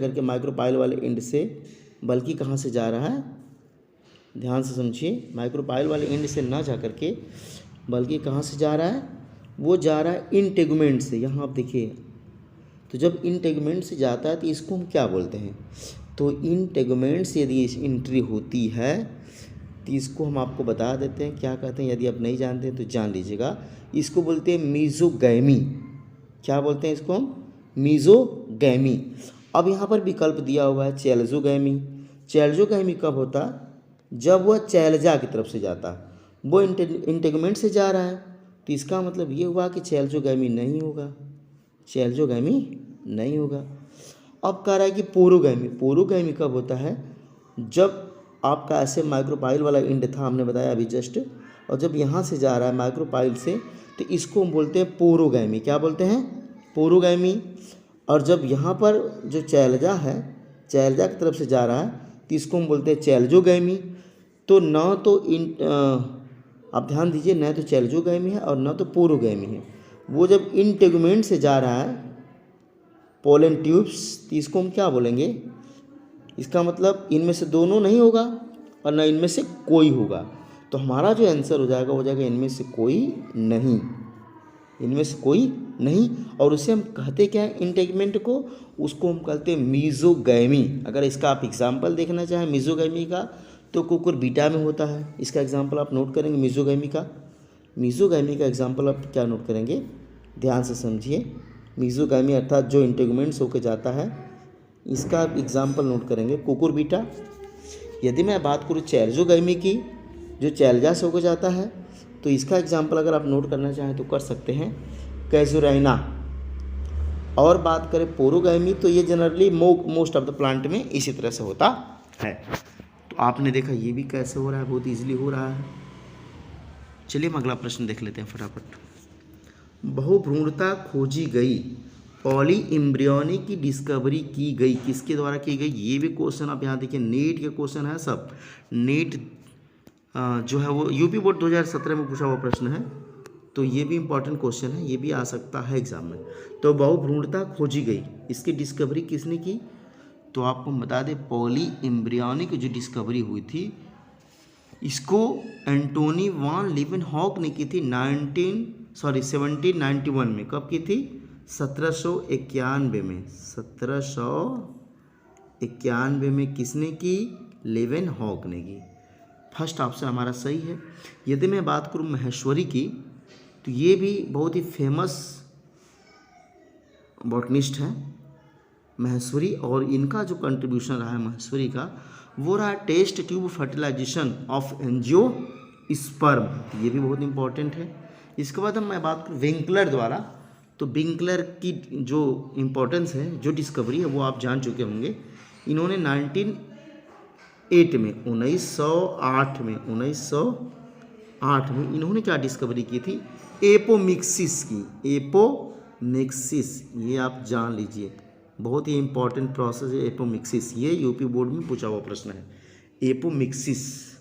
के माइक्रोपाइल वाले एंड से, बल्कि कहाँ से जा रहा है, ध्यान से समझिए, माइक्रोपाइल वाले एंड से ना जाकर के, बल्कि कहाँ से जा रहा है, वो जा रहा है इंटेगुमेंट से। यहाँ आप देखिए, तो जब इंटेगुमेंट से जाता है तो इसको हम क्या बोलते हैं, तो इंटेगुमेंट से यदि एंट्री होती है तो इसको हम आपको बता देते हैं क्या कहते हैं। यदि आप नहीं जानते हैं तो जान लीजिएगा, इसको बोलते हैं मीजोगैमी। क्या बोलते हैं इसको हम, मीजोगैमी। अब यहाँ पर विकल्प दिया हुआ है चैल्जोगैमी। चैल्जोगैमी कब होता, जब वह चैल्जा की तरफ से जाता, वो इंटेगुमेंट से जा रहा है, तो इसका मतलब ये हुआ कि चैल्जोगैमी नहीं होगा, चैल्जोगैमी नहीं होगा। अब कह रहा है कि पोरोगैमी। पोरोगैमी कब होता है, जब आपका ऐसे माइक्रोपाइल वाला एंड था, हमने बताया अभी जस्ट, और जब यहाँ से जा रहा है माइक्रोपाइल से, तो इसको हम बोलते हैं पोरोगैमी। क्या बोलते हैं, पोरोगैमी। और जब यहाँ पर जो चैल्जा है, चैल्जा की तरफ से जा रहा है, तो इसको हम बोलते हैं चैल्जोगैमी। तो न तो आप ध्यान दीजिए, न तो चैल्जोगैमी है और न तो पोरोगैमी है। वो जब इंटेगुमेंट से जा रहा है पोलन ट्यूब्स, तो इसको हम क्या बोलेंगे, इसका मतलब इनमें से दोनों नहीं होगा और न इनमें से कोई होगा। तो हमारा जो आंसर हो जाएगा इनमें से कोई नहीं, इनमें से कोई नहीं। और उसे हम कहते क्या है, इंटेगुमेंट को, उसको हम कहते हैं मीजोगैमी। अगर इसका आप एग्जाम्पल देखना चाहें मीजोगैमी का, तो कुकुरबिटा में होता है। इसका एग्जाम्पल आप नोट करेंगे मीजोगैमी का। मीजोगैमी का एग्जाम्पल आप क्या नोट करेंगे, ध्यान से समझिए। मीजोगैमी अर्थात जो इंटेगुमेंट्स होकर जाता है, इसका आप एग्जाम्पल नोट करेंगे कुकुरबिटा। यदि मैं बात करूँ चैल्जोगैमी की, जो चैल्जा से होकर जाता है, तो इसका एग्जाम्पल अगर आप नोट करना चाहें तो कर सकते हैं कैजुरैना। और बात करें पोरोगैमी, तो ये generally most of the plant में इसी तरह से होता है। तो आपने देखा ये भी कैसे हो रहा है, बहुत ईजिली हो रहा है। चलिए हम अगला प्रश्न देख लेते हैं फटाफट। बहुभ्रूणता खोजी गई, पॉली एम्ब्रियोनी की डिस्कवरी की गई, किसके द्वारा की गई, ये भी क्वेश्चन आप यहाँ देखिए, नीट के क्वेश्चन है सब। नीट जो है वो यूपी बोर्ड 2017 में पूछा हुआ प्रश्न है, तो ये भी इंपॉर्टेंट क्वेश्चन है, ये भी आ सकता है एग्जाम में। तो बहुभ्रूणता खोजी गई, इसकी डिस्कवरी किसने की, तो आपको बता दें पॉली एम्ब्रियोनी की जो डिस्कवरी हुई थी, इसको एंटोनी वान लीवेनहॉक ने की थी 1791 में। कब की थी, 1791 में। 1791 में किसने की, लीवेनहॉक ने की। फर्स्ट ऑप्शन हमारा सही है। यदि मैं बात करूं महेश्वरी की, तो ये भी बहुत ही फेमस बॉटनिस्ट है महेश्वरी, और इनका जो कंट्रीब्यूशन रहा है महेश्वरी का, वो रहा test tube fertilization of angiosperm, ये भी बहुत इंपॉर्टेंट है। इसके बाद हम मैं बात करूँ विंकलर द्वारा, तो विंकलर की जो इम्पोर्टेंस है, जो डिस्कवरी है, वो आप जान चुके होंगे। इन्होंने 1908 में 1908 में 1908 में इन्होंने क्या डिस्कवरी की थी? एपोमिक्सिस की। एपोमिक्सिस, ये आप जान लीजिए, बहुत ही इंपॉर्टेंट प्रोसेस है एपोमिक्सिस। ये यूपी बोर्ड में पूछा हुआ प्रश्न है, एपोमिक्सिस।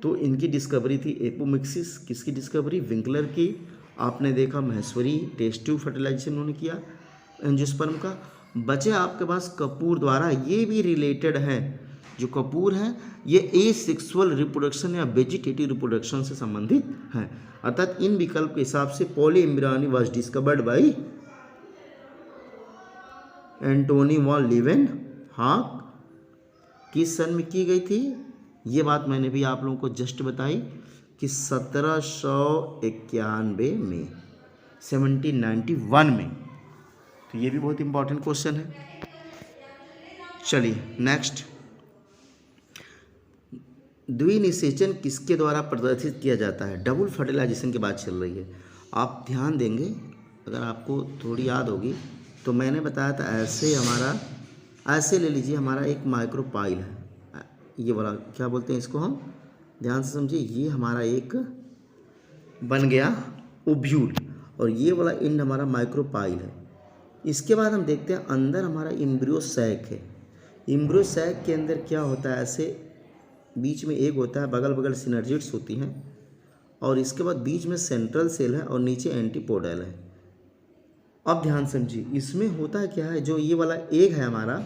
तो इनकी डिस्कवरी थी एपोमिक्सिस। किसकी डिस्कवरी? विंकलर की। आपने देखा महेश्वरी टेस्ट ट्यूब फर्टिलाइजेशन उन्होंने किया एंजियोस्पर्म का। बचे आपके पास कपूर द्वारा, ये भी रिलेटेड है। जो कपूर है ये एसेक्सुअल रिप्रोडक्शन या वेजिटेटिव रिप्रोडक्शन से संबंधित है। अर्थात इन विकल्प के हिसाब से poly embryony was discovered by Antony von Leeuwenhoek. किस सन में की गई थी? ये बात मैंने भी आप लोगों को जस्ट बताई कि 1791 में, 1791 में। तो ये भी बहुत इंपॉर्टेंट क्वेश्चन है। चलिए नेक्स्ट, द्विनिषेचन किसके द्वारा प्रदर्शित किया जाता है? डबल फर्टिलाइजेशन की बात चल रही है। आप ध्यान देंगे, अगर आपको थोड़ी याद होगी तो मैंने बताया था ऐसे हमारा, ऐसे ले लीजिए, हमारा एक माइक्रोपाइल है, ये वाला क्या बोलते हैं इसको, हम ध्यान से समझिए। ये हमारा एक बन गया ओव्यूल और ये वाला एंड हमारा माइक्रोपाइल है। इसके बाद हम देखते हैं अंदर हमारा एम्ब्रियो सैक है। एम्ब्रियो सैक के अंदर क्या होता है? ऐसे बीच में एक होता है, बगल बगल सिनर्जिड्स होती हैं, और इसके बाद बीच में सेंट्रल सेल है और नीचे एंटीपोडल है। अब ध्यान समझिए, इसमें होता है क्या है, जो ये वाला एग है हमारा,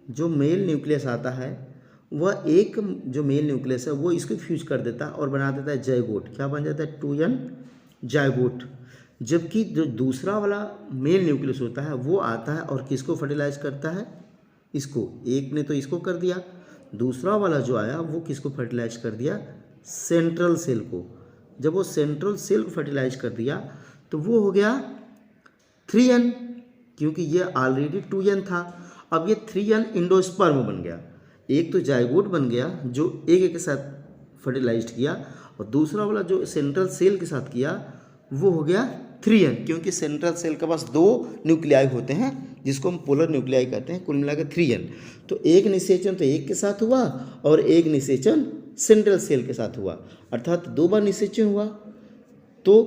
जो मेल न्यूक्लियस आता है, वह एक जो मेल न्यूक्लियस है वो इसको फ्यूज कर देता है और बना देता है जाइगोट। क्या बन जाता है? 2n zygote. जबकि जो दूसरा वाला मेल न्यूक्लियस होता है वो आता है और किसको फर्टिलाइज करता है? इसको। एक ने तो इसको कर दिया, दूसरा वाला जो आया वो किसको फर्टिलाइज कर दिया? सेंट्रल सेल को। जब वो सेंट्रल सेल को फर्टिलाइज कर दिया तो वो हो गया 3n, क्योंकि ये ऑलरेडी 2n था। अब ये 3n इंडोस्पर्म बन गया। एक तो जाइगोट बन गया जो एक के साथ फर्टिलाइज किया, और दूसरा वाला जो सेंट्रल सेल के साथ किया वो हो गया 3n, क्योंकि सेंट्रल सेल के पास 2 न्यूक्लियाई होते हैं जिसको हम पोलर न्यूक्लियाई कहते हैं, कुल मिला के 3n। तो एक निषेचन तो एक के साथ हुआ और एक निषेचन सेंट्रल सेल के साथ हुआ, अर्थात 2 बार निषेचन हुआ। तो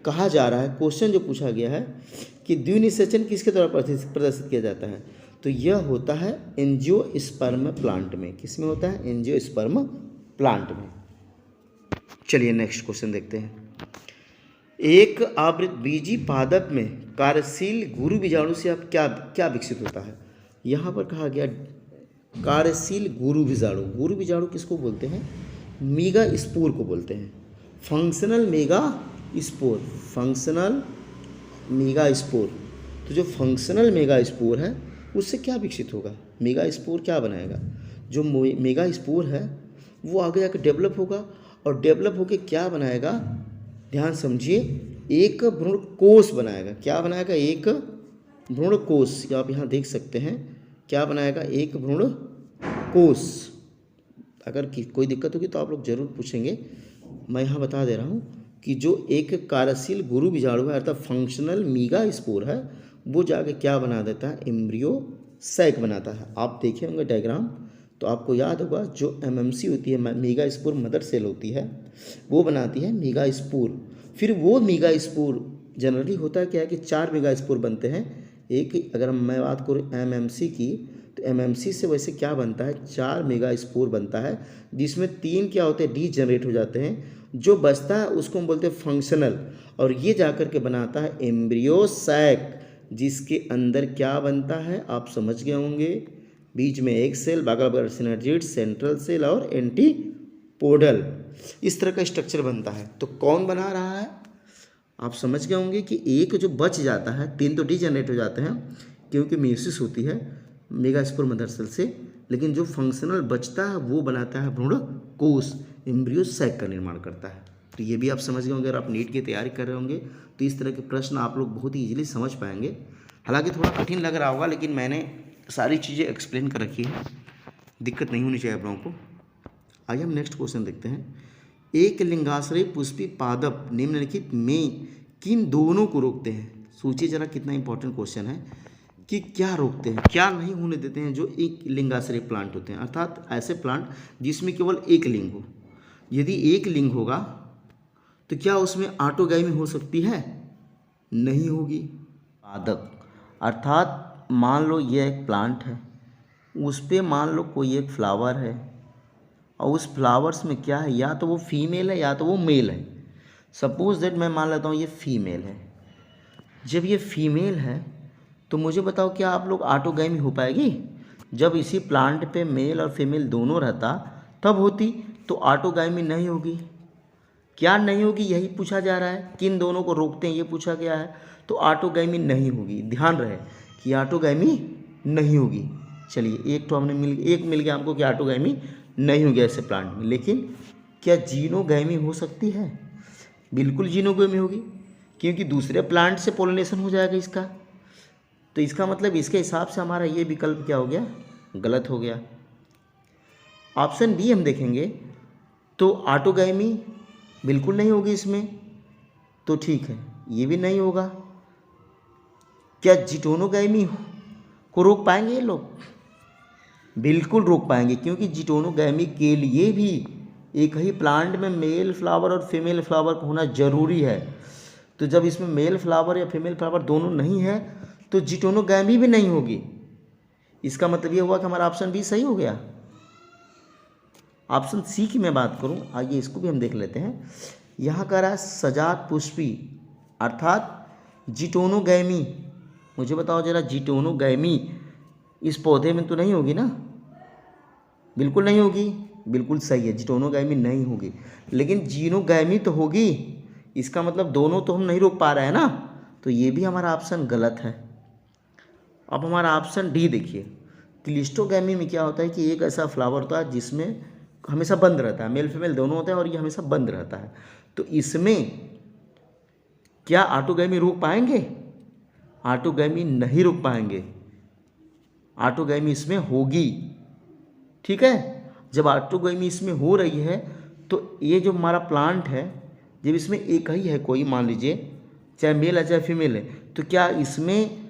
कहा जा रहा है, क्वेश्चन जो पूछा गया है कि द्विनिषेचन किसके द्वारा प्रदर्शित किया जाता है? तो यह होता है एंजियोस्पर्म प्लांट में। किस में होता है? एंजियोस्पर्म प्लांट में। चलिए नेक्स्ट क्वेश्चन देखते हैं। एक आवृत बीजी पादप में कार्यशील गुरु बीजाणु से अब क्या विकसित होता है? यहाँ पर कहा गया कार्यशील गुरु बीजाणु। गुरु बीजाणु किसको बोलते हैं? मेगा स्पोर को बोलते हैं। Functional mega spore, functional mega spore. तो जो फंक्शनल मेगा स्पोर है उससे क्या विकसित होगा? मेगा स्पोर क्या बनाएगा? जो मेगा स्पोर है वो आगे जाकर डेवलप होगा, और डेवलप होकर क्या बनाएगा? ध्यान समझिए, एक भ्रूण कोष बनाएगा। क्या बनाएगा? एक भ्रूण कोष। आप यहाँ देख सकते हैं क्या बनाएगा? एक भ्रूण कोष। अगर कोई दिक्कत होगी तो आप लोग जरूर पूछेंगे। मैं यहाँ बता दे रहा हूँ कि जो एक कार्यशील गुरु बीजाणु है अर्थात फंक्शनल मेगा स्पोर है, वो जाके क्या बना देता है? एम्ब्रियो सैक बनाता है। आप देखे होंगे डायग्राम तो आपको याद होगा, जो एमएमसी होती है, मेगा स्पोर मदर सेल होती है, वो बनाती है मेगा स्पोर। फिर वो मेगा स्पोर जनरली होता है क्या है कि 4 मेगा स्पोर बनते हैं। एक, अगर मैं बात करूँ एमएमसी की, तो एमएमसी से वैसे क्या बनता है? 4 मेगा स्पोर बनता है, जिसमें 3 क्या होते हैं? डी जनरेट हो जाते हैं। जो बचता है उसको हम बोलते हैं फंक्शनल, और ये जाकर के बनाता है एम्ब्रियो सैक, जिसके अंदर क्या बनता है? आप समझ गए होंगे, बीच में एक सेल, बगल बगल सिनर्जिड, सेंट्रल सेल और एंटीपोडल, इस तरह का स्ट्रक्चर बनता है। तो कौन बना रहा है? आप समझ गए होंगे कि एक जो बच जाता है, 3 तो डी जनरेट हो जाते हैं क्योंकि मेयोसिस होती है मेगा स्पोर मदर सेल से, लेकिन जो फंक्शनल बचता है वो बनाता है भ्रूण कोष, एम्ब्रियो सैक का निर्माण करता है। तो ये भी आप समझ गए होंगे। अगर आप नीट की तैयारी कर रहे होंगे तो इस तरह के प्रश्न आप लोग बहुत ही ईजिली समझ पाएंगे। हालांकि थोड़ा कठिन लग रहा होगा, लेकिन मैंने सारी चीज़ें एक्सप्लेन कर रखी है, दिक्कत नहीं होनी चाहिए आप लोगों को। आइए हम नेक्स्ट क्वेश्चन देखते हैं। एक लिंगाश्रयी पुष्पी पादप निम्नलिखित में किन दोनों को रोकते हैं? सोचिए जरा कितना इंपॉर्टेंट क्वेश्चन है। कि क्या रोकते हैं, क्या नहीं होने देते हैं जो एक लिंगाश्रय प्लांट होते हैं, अर्थात ऐसे प्लांट जिसमें केवल एक लिंग हो। यदि एक लिंग होगा तो क्या उसमें ऑटोगैमी हो सकती है? नहीं होगी। पादक अर्थात मान लो ये एक प्लांट है, उस पर मान लो कोई एक फ्लावर है और उस फ्लावर्स में क्या है, या तो वो फीमेल है या तो वो मेल है। सपोज दैट मैं मान लेता हूँ ये फीमेल है। जब ये फीमेल है तो मुझे बताओ क्या आप लोग ऑटोगैमी हो पाएगी? जब इसी प्लांट पे मेल और फीमेल दोनों रहता तब होती, तो ऑटोगैमी नहीं होगी। क्या नहीं होगी यही पूछा जा रहा है, किन दोनों को रोकते हैं ये पूछा गया है। तो ऑटोगैमी नहीं होगी, ध्यान रहे कि ऑटोगैमी नहीं होगी। चलिए एक तो हमने मिल गया हमको कि ऑटोगैमी नहीं होगी ऐसे प्लांट में। लेकिन क्या जीनोगैमी हो सकती है? बिल्कुल जीनोगैमी होगी, क्योंकि दूसरे प्लांट से पोलिनेशन हो जाएगा इसका। तो इसका मतलब इसके हिसाब से हमारा ये विकल्प क्या हो गया? गलत हो गया। ऑप्शन बी हम देखेंगे तो ऑटोगैमी बिल्कुल नहीं होगी इसमें, तो ठीक है ये भी नहीं होगा। क्या जिटोनोगैमी को रोक पाएंगे ये लोग? बिल्कुल रोक पाएंगे, क्योंकि जिटोनोगैमी के लिए भी एक ही प्लांट में मेल फ्लावर और फीमेल फ्लावर होना जरूरी है। तो जब इसमें मेल फ्लावर या फीमेल फ्लावर दोनों नहीं है तो जिटोनोगैमी भी नहीं होगी। इसका मतलब ये हुआ कि हमारा ऑप्शन बी सही हो गया। ऑप्शन सी की मैं बात करूं, आइए इसको भी हम देख लेते हैं। यहाँ कह रहा है सजात पुष्पी अर्थात जिटोनोगैमी। मुझे बताओ जरा, जिटोनोगैमी इस पौधे में तो नहीं होगी ना? बिल्कुल नहीं होगी, बिल्कुल सही है, जिटोनोगैमी नहीं होगी। लेकिन जीनोगैमी तो होगी। इसका मतलब दोनों तो हम नहीं रोक पा रहे हैं ना, तो ये भी हमारा ऑप्शन गलत है। अब हमारा ऑप्शन डी देखिए, क्लिस्टोगैमी में क्या होता है कि एक ऐसा फ्लावर होता है जिसमें हमेशा बंद रहता है, मेल फीमेल दोनों होते हैं और ये हमेशा बंद रहता है। तो इसमें क्या ऑटोगैमी रोक पाएंगे? ऑटोगैमी नहीं रोक पाएंगे, ऑटोगैमी इसमें होगी। ठीक है, जब ऑटोगैमी इसमें हो रही है तो ये जो हमारा प्लांट है, जब इसमें एक ही है कोई, मान लीजिए चाहे मेल है चाहे फीमेल है, तो क्या इसमें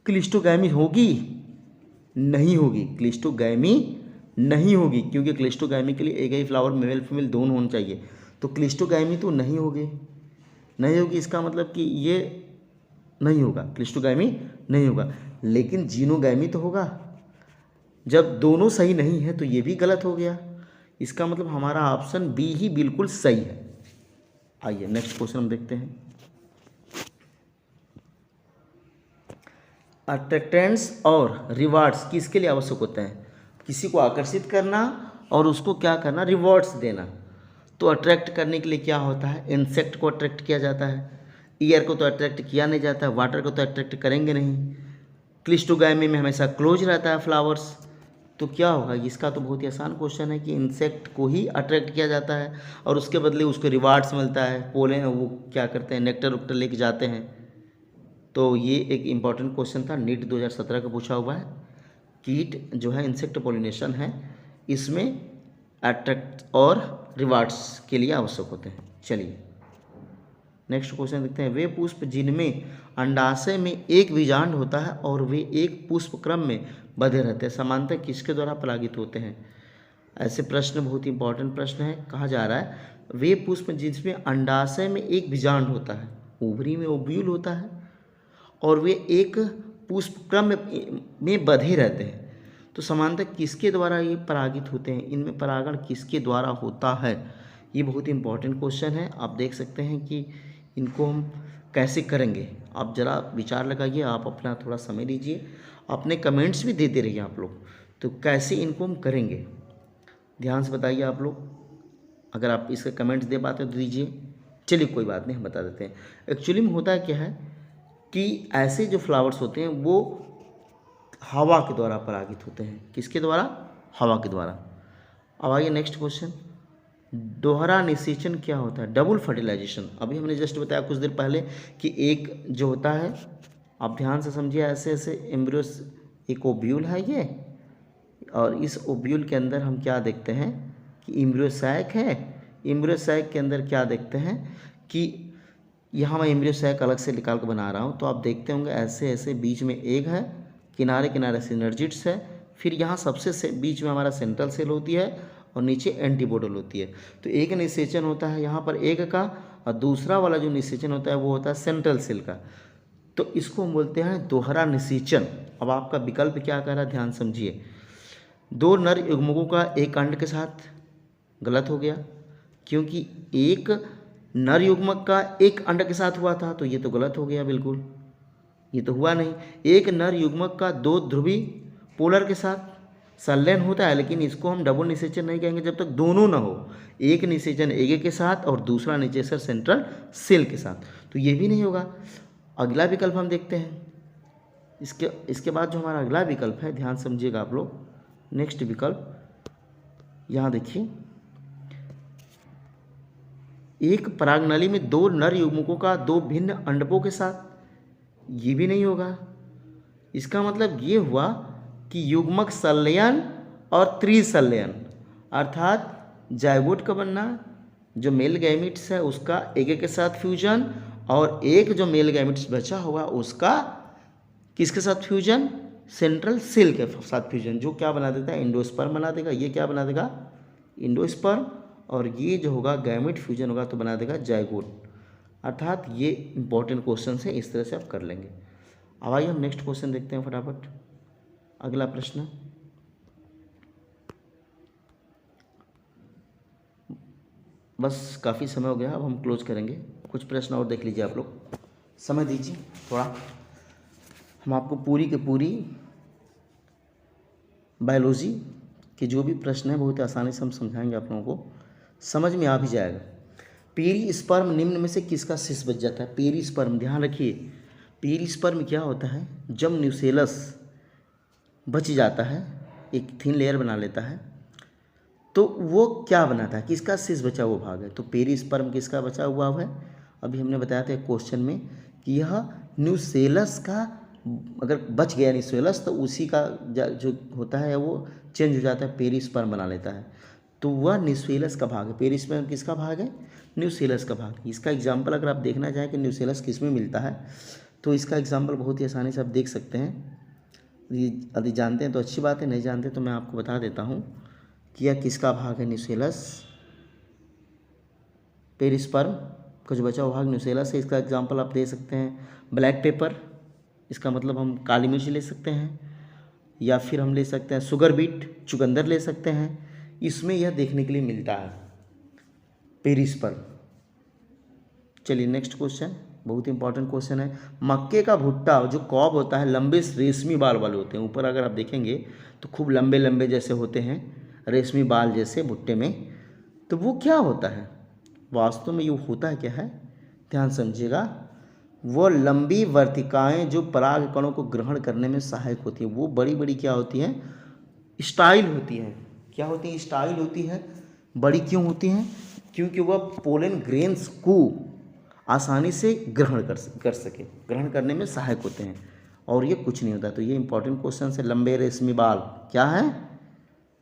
क्लिस्टोगैमी होगी? नहीं होगी, क्लिस्टोगैमी नहीं होगी, क्योंकि क्लिस्टोगैमी के लिए एक ही फ्लावर मेल फीमेल दोनों होने चाहिए। तो क्लिस्टोगैमी तो नहीं होगी, नहीं होगी। इसका मतलब कि ये नहीं होगा, क्लिस्टोगैमी नहीं होगा। लेकिन जीनोगैमी तो होगा। जब दोनों सही नहीं है तो ये भी गलत हो गया। इसका मतलब हमारा ऑप्शन बी ही बिल्कुल सही है। आइए नेक्स्ट क्वेश्चन हम देखते हैं। अट्रैक्टेंट्स और रिवार्ड्स किसके लिए आवश्यक होते हैं? किसी को आकर्षित करना और उसको क्या करना? रिवॉर्ड्स देना। तो अट्रैक्ट करने के लिए क्या होता है? इंसेक्ट को अट्रैक्ट किया जाता है, एयर को तो अट्रैक्ट किया नहीं जाता है, वाटर को तो अट्रैक्ट करेंगे नहीं। क्लिस्टोगैमी में हमेशा क्लोज रहता है फ्लावर्स, तो क्या होगा? इसका तो बहुत ही आसान क्वेश्चन है कि इंसेक्ट को ही अट्रैक्ट किया जाता है और उसके बदले उसको रिवार्ड्स मिलता है, पोलेन वो क्या करते हैं, नेक्टर उक्टर लेके जाते हैं। तो ये एक इम्पॉर्टेंट क्वेश्चन था, नीट 2017 का पूछा हुआ है। कीट जो है इंसेक्ट पोलिनेशन है, इसमें अट्रैक्ट और रिवार्ड्स के लिए आवश्यक होते हैं। चलिए नेक्स्ट क्वेश्चन देखते हैं। वे पुष्प जिनमें अंडाशय में एक बीजांड होता है और वे एक पुष्प क्रम में बधे रहते हैं, सामान्यतः किसके द्वारा परागित होते हैं? ऐसे प्रश्न बहुत ही इंपॉर्टेंट प्रश्न है। कहा जा रहा है वे पुष्प जिसमें अंडाशय में एक बीजांड होता है, ओवरी में ओव्यूल होता है, और वे एक पुष्प क्रम में बधे रहते हैं, तो सामान्यतः किसके द्वारा ये परागित होते हैं? इनमें परागण किसके द्वारा होता है? ये बहुत ही इंपॉर्टेंट क्वेश्चन है। आप देख सकते हैं कि इनको हम कैसे करेंगे, आप ज़रा विचार लगाइए, आप अपना थोड़ा समय लीजिए, अपने कमेंट्स भी देते रहिए आप लोग। तो कैसे इनको हम करेंगे ध्यान से बताइए आप लोग। अगर आप इसके कमेंट्स दे पाते तो दीजिए। चलिए कोई बात नहीं, हम बता देते हैं। एक्चुअली में होता क्या है कि ऐसे जो फ्लावर्स होते हैं वो हवा के द्वारा परागित होते हैं। किसके द्वारा? हवा के द्वारा। अब आइए नेक्स्ट क्वेश्चन। दोहरा निषेचन क्या होता है? Double fertilization. अभी हमने जस्ट बताया कुछ देर पहले कि एक जो होता है, आप ध्यान से समझिए, ऐसे ऐसे एम्ब्रियोस, एक ओव्यूल है ये, और इस ओव्यूल के अंदर हम क्या देखते हैं कि एम्ब्रियो सैक है। एम्ब्रियो सैक के अंदर क्या देखते हैं कि यहाँ मैं एम्ब्रियो सैक अलग से निकाल कर बना रहा हूँ, तो आप देखते होंगे ऐसे ऐसे बीच में एग है किनारे किनारे सिनर्जिड्स है, फिर यहाँ सबसे बीच में हमारा सेंट्रल सेल होती है और नीचे एंटीपोडल होती है। तो एक निषेचन होता है यहाँ पर एक का, और दूसरा वाला जो निषेचन होता है वो होता है सेंट्रल सेल का। तो इसको हम बोलते हैं दोहरा निषेचन। अब आपका विकल्प क्या कह रहा है, ध्यान समझिए। दो नर युग्मकों का एक अंड के साथ, गलत हो गया, क्योंकि एक नर युग्मक का एक अंड के साथ हुआ था, तो ये तो गलत हो गया, बिल्कुल ये तो हुआ नहीं। एक नर युग्मक का दो ध्रुवी पोलर के साथ संलयन होता है, लेकिन इसको हम डबल निषेचन नहीं कहेंगे जब तक दोनों ना हो, एक निषेचन एक के साथ और दूसरा निषेचन सेंट्रल सेल के साथ, तो ये भी नहीं होगा। अगला विकल्प हम देखते हैं। इसके बाद जो हमारा अगला विकल्प है, ध्यान समझिएगा आप लोग, नेक्स्ट विकल्प यहाँ देखिए, एक परागनली में दो नर युग्मकों का दो भिन्न अंडकों के साथ, ये भी नहीं होगा। इसका मतलब ये हुआ कि युग्मक संलयन और त्रिसंलयन, अर्थात जायगोट का बनना, जो मेल गैमिट्स है उसका एक के साथ फ्यूजन, और एक जो मेल गैमिट्स बचा होगा उसका किसके साथ फ्यूजन, सेंट्रल सेल के साथ फ्यूजन, जो क्या बना देता है, एंडोस्पर्म बना देगा। ये क्या बना देगा, एंडोस्पर्म, और ये जो होगा गैमिट फ्यूजन होगा तो बना देगा जायगोट। अर्थात ये इंपॉर्टेंट क्वेश्चन है, इस तरह से आप कर लेंगे। अब आइए हम नेक्स्ट क्वेश्चन देखते हैं फटाफट। अगला प्रश्न, बस काफ़ी समय हो गया, अब हम क्लोज करेंगे। कुछ प्रश्न और देख लीजिए आप लोग, समय दीजिए थोड़ा, हम आपको पूरी के पूरी बायोलॉजी के जो भी प्रश्न है बहुत आसानी से हम समझाएंगे, आप लोगों को समझ में आ भी जाएगा। पेरिस्पर्म निम्न में से किसका शेष बच जाता है। पेरिस्पर्म, ध्यान रखिए, पेरिस्पर्म क्या होता है, जब न्यूसेलस बच जाता है, एक थिन लेयर बना लेता है, तो वो क्या बनाता है, किसका शेष बचा हुआ भाग है। तो पेरिस्पर्म किसका बचा हुआ है, अभी हमने बताया था क्वेश्चन में कि यह न्यूसेलस का, अगर बच गया न्यूसेलस तो उसी का जो होता है वो चेंज हो जाता है, पेरिस्पर्म बना लेता है, तो वह न्यूसेलस का भाग है। पेरिस्पर्म किसका भाग है, न्यूसेलस का भाग। इसका एग्जाम्पल अगर आप देखना चाहें कि न्यूसेलस किस में मिलता है, तो इसका एग्जाम्पल बहुत ही आसानी से आप देख सकते हैं। यदि जानते हैं तो अच्छी बात है, नहीं जानते तो मैं आपको बता देता हूँ कि यह किसका भाग है, न्यूसेलस। पेरिस्पर्म का जो बचा हुआ भाग न्यूसेलस है। इसका एग्जाम्पल आप दे सकते हैं ब्लैक पेपर, इसका मतलब हम काली मिर्च ले सकते हैं, या फिर हम ले सकते हैं शुगर बीट, चुकंदर ले सकते हैं। इसमें यह देखने के लिए मिलता है पेरिस्पर्म। चलिए नेक्स्ट क्वेश्चन, बहुत इंपॉर्टेंट क्वेश्चन है। मक्के का भुट्टा जो कॉब होता है, लंबे रेशमी बाल वाले होते हैं, ऊपर अगर आप देखेंगे तो खूब लंबे लंबे जैसे होते हैं, रेशमी बाल जैसे भुट्टे में, तो वो क्या होता है, वास्तव में ये होता है क्या है, ध्यान समझिएगा। वो लंबी वर्तिकाएं जो पराग कणों को ग्रहण करने में सहायक होती है, वो बड़ी बड़ी क्या होती हैं, स्टाइल होती हैं। क्या होती है, स्टाइल होती है। बड़ी क्यों होती हैं, क्योंकि वह पोलन ग्रेन्स को आसानी से ग्रहण कर सके, ग्रहण करने में सहायक होते हैं, और ये कुछ नहीं होता। तो ये इंपॉर्टेंट क्वेश्चन है। लंबे रेशमी बाल क्या है,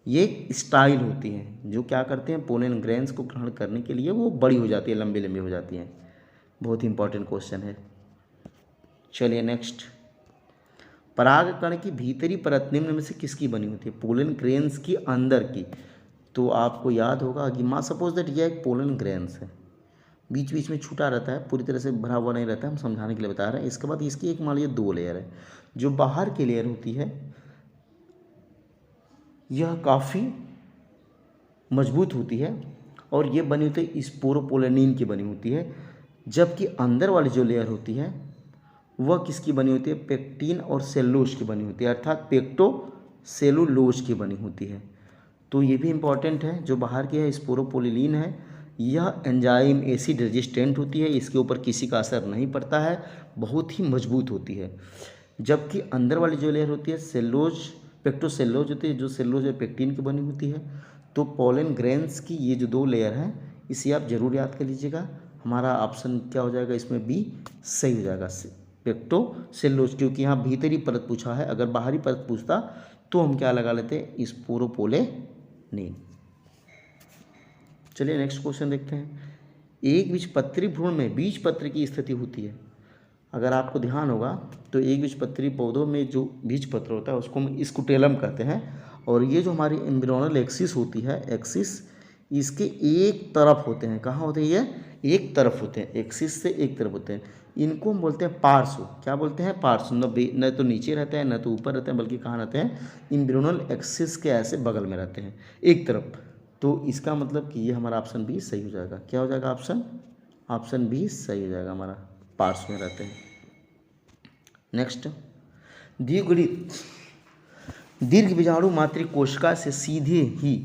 ये स्टाइल होती हैं जो क्या करते हैं, पोलन ग्रेन्स को ग्रहण करने के लिए वो बड़ी हो जाती है, लंबी लंबी हो जाती हैं। बहुत ही इंपॉर्टेंट क्वेश्चन है। चलिए नेक्स्ट, परागकण की भीतरी परत निम्न में से किसकी बनी होती है, पोलन ग्रेन्स की अंदर की। तो आपको याद होगा कि मान सपोज दैट यह एक पोलन ग्रेन्स है, बीच बीच में छूटा रहता है, पूरी तरह से भरा हुआ नहीं रहता है, हम समझाने के लिए बता रहे हैं। इसके बाद इसकी एक मान लीजिए दो लेयर है, जो बाहर की लेयर होती है यह काफ़ी मजबूत होती है और ये बनी होती है स्पोरोपोलेनिन की बनी होती है, जबकि अंदर वाली जो लेयर होती है वह किसकी बनी होती है, पेक्टिन और सेलुलोज की बनी होती है, अर्थात पेक्टो सेलुलोज की बनी होती है। तो ये भी इम्पॉर्टेंट है। जो बाहर की है स्पोरोपोलिलीन है, यह एंजाइम एसिड रेजिस्टेंट होती है, इसके ऊपर किसी का असर नहीं पड़ता है, बहुत ही मजबूत होती है। जबकि अंदर वाली जो लेयर होती है सेलुलोज, पेक्टोसेलुलोज होती है, जो सेलुलोज और पेक्टिन की बनी होती है। तो पोलन ग्रेन्स की ये जो दो लेयर हैं, इसे आप जरूर याद कर लीजिएगा। हमारा ऑप्शन क्या हो जाएगा इसमें, बी सही हो जाएगा, पेक्टोसेलुलोज, क्योंकि यहाँ भीतरी परत पूछा है। अगर बाहरी परत पूछता तो हम क्या लगा लेते, स्पोरोपोलेनिन। चलिए नेक्स्ट क्वेश्चन देखते हैं। एक बीजपत्री भ्रूण में बीजपत्र की स्थिति होती है। अगर आपको ध्यान होगा तो एक बीजपत्री पौधों में जो बीजपत्र होता है उसको हम स्कुटेलम कहते हैं। और ये जो हमारी एम्ब्रियोनल एक्सिस होती है, एक्सिस इसके एक तरफ होते हैं। कहाँ होते हैं ये? एक तरफ होते हैं, एक्सिस से एक तरफ होते हैं। इनको हम बोलते हैं पार्श्व। क्या बोलते हैं? पार्श्व। न तो नीचे रहते हैं न तो ऊपर रहते हैं, बल्कि कहाँ रहते हैं? एम्ब्रियोनल एक्सिस के ऐसे बगल में रहते हैं, एक तरफ। तो इसका मतलब कि ये हमारा ऑप्शन बी सही हो जाएगा। क्या हो जाएगा ऑप्शन बी सही हो जाएगा हमारा, पार्श्व में रहते हैं। नेक्स्ट, द्विगुणित दीर्घ बीजाणु मातृक कोशिका से सीधे ही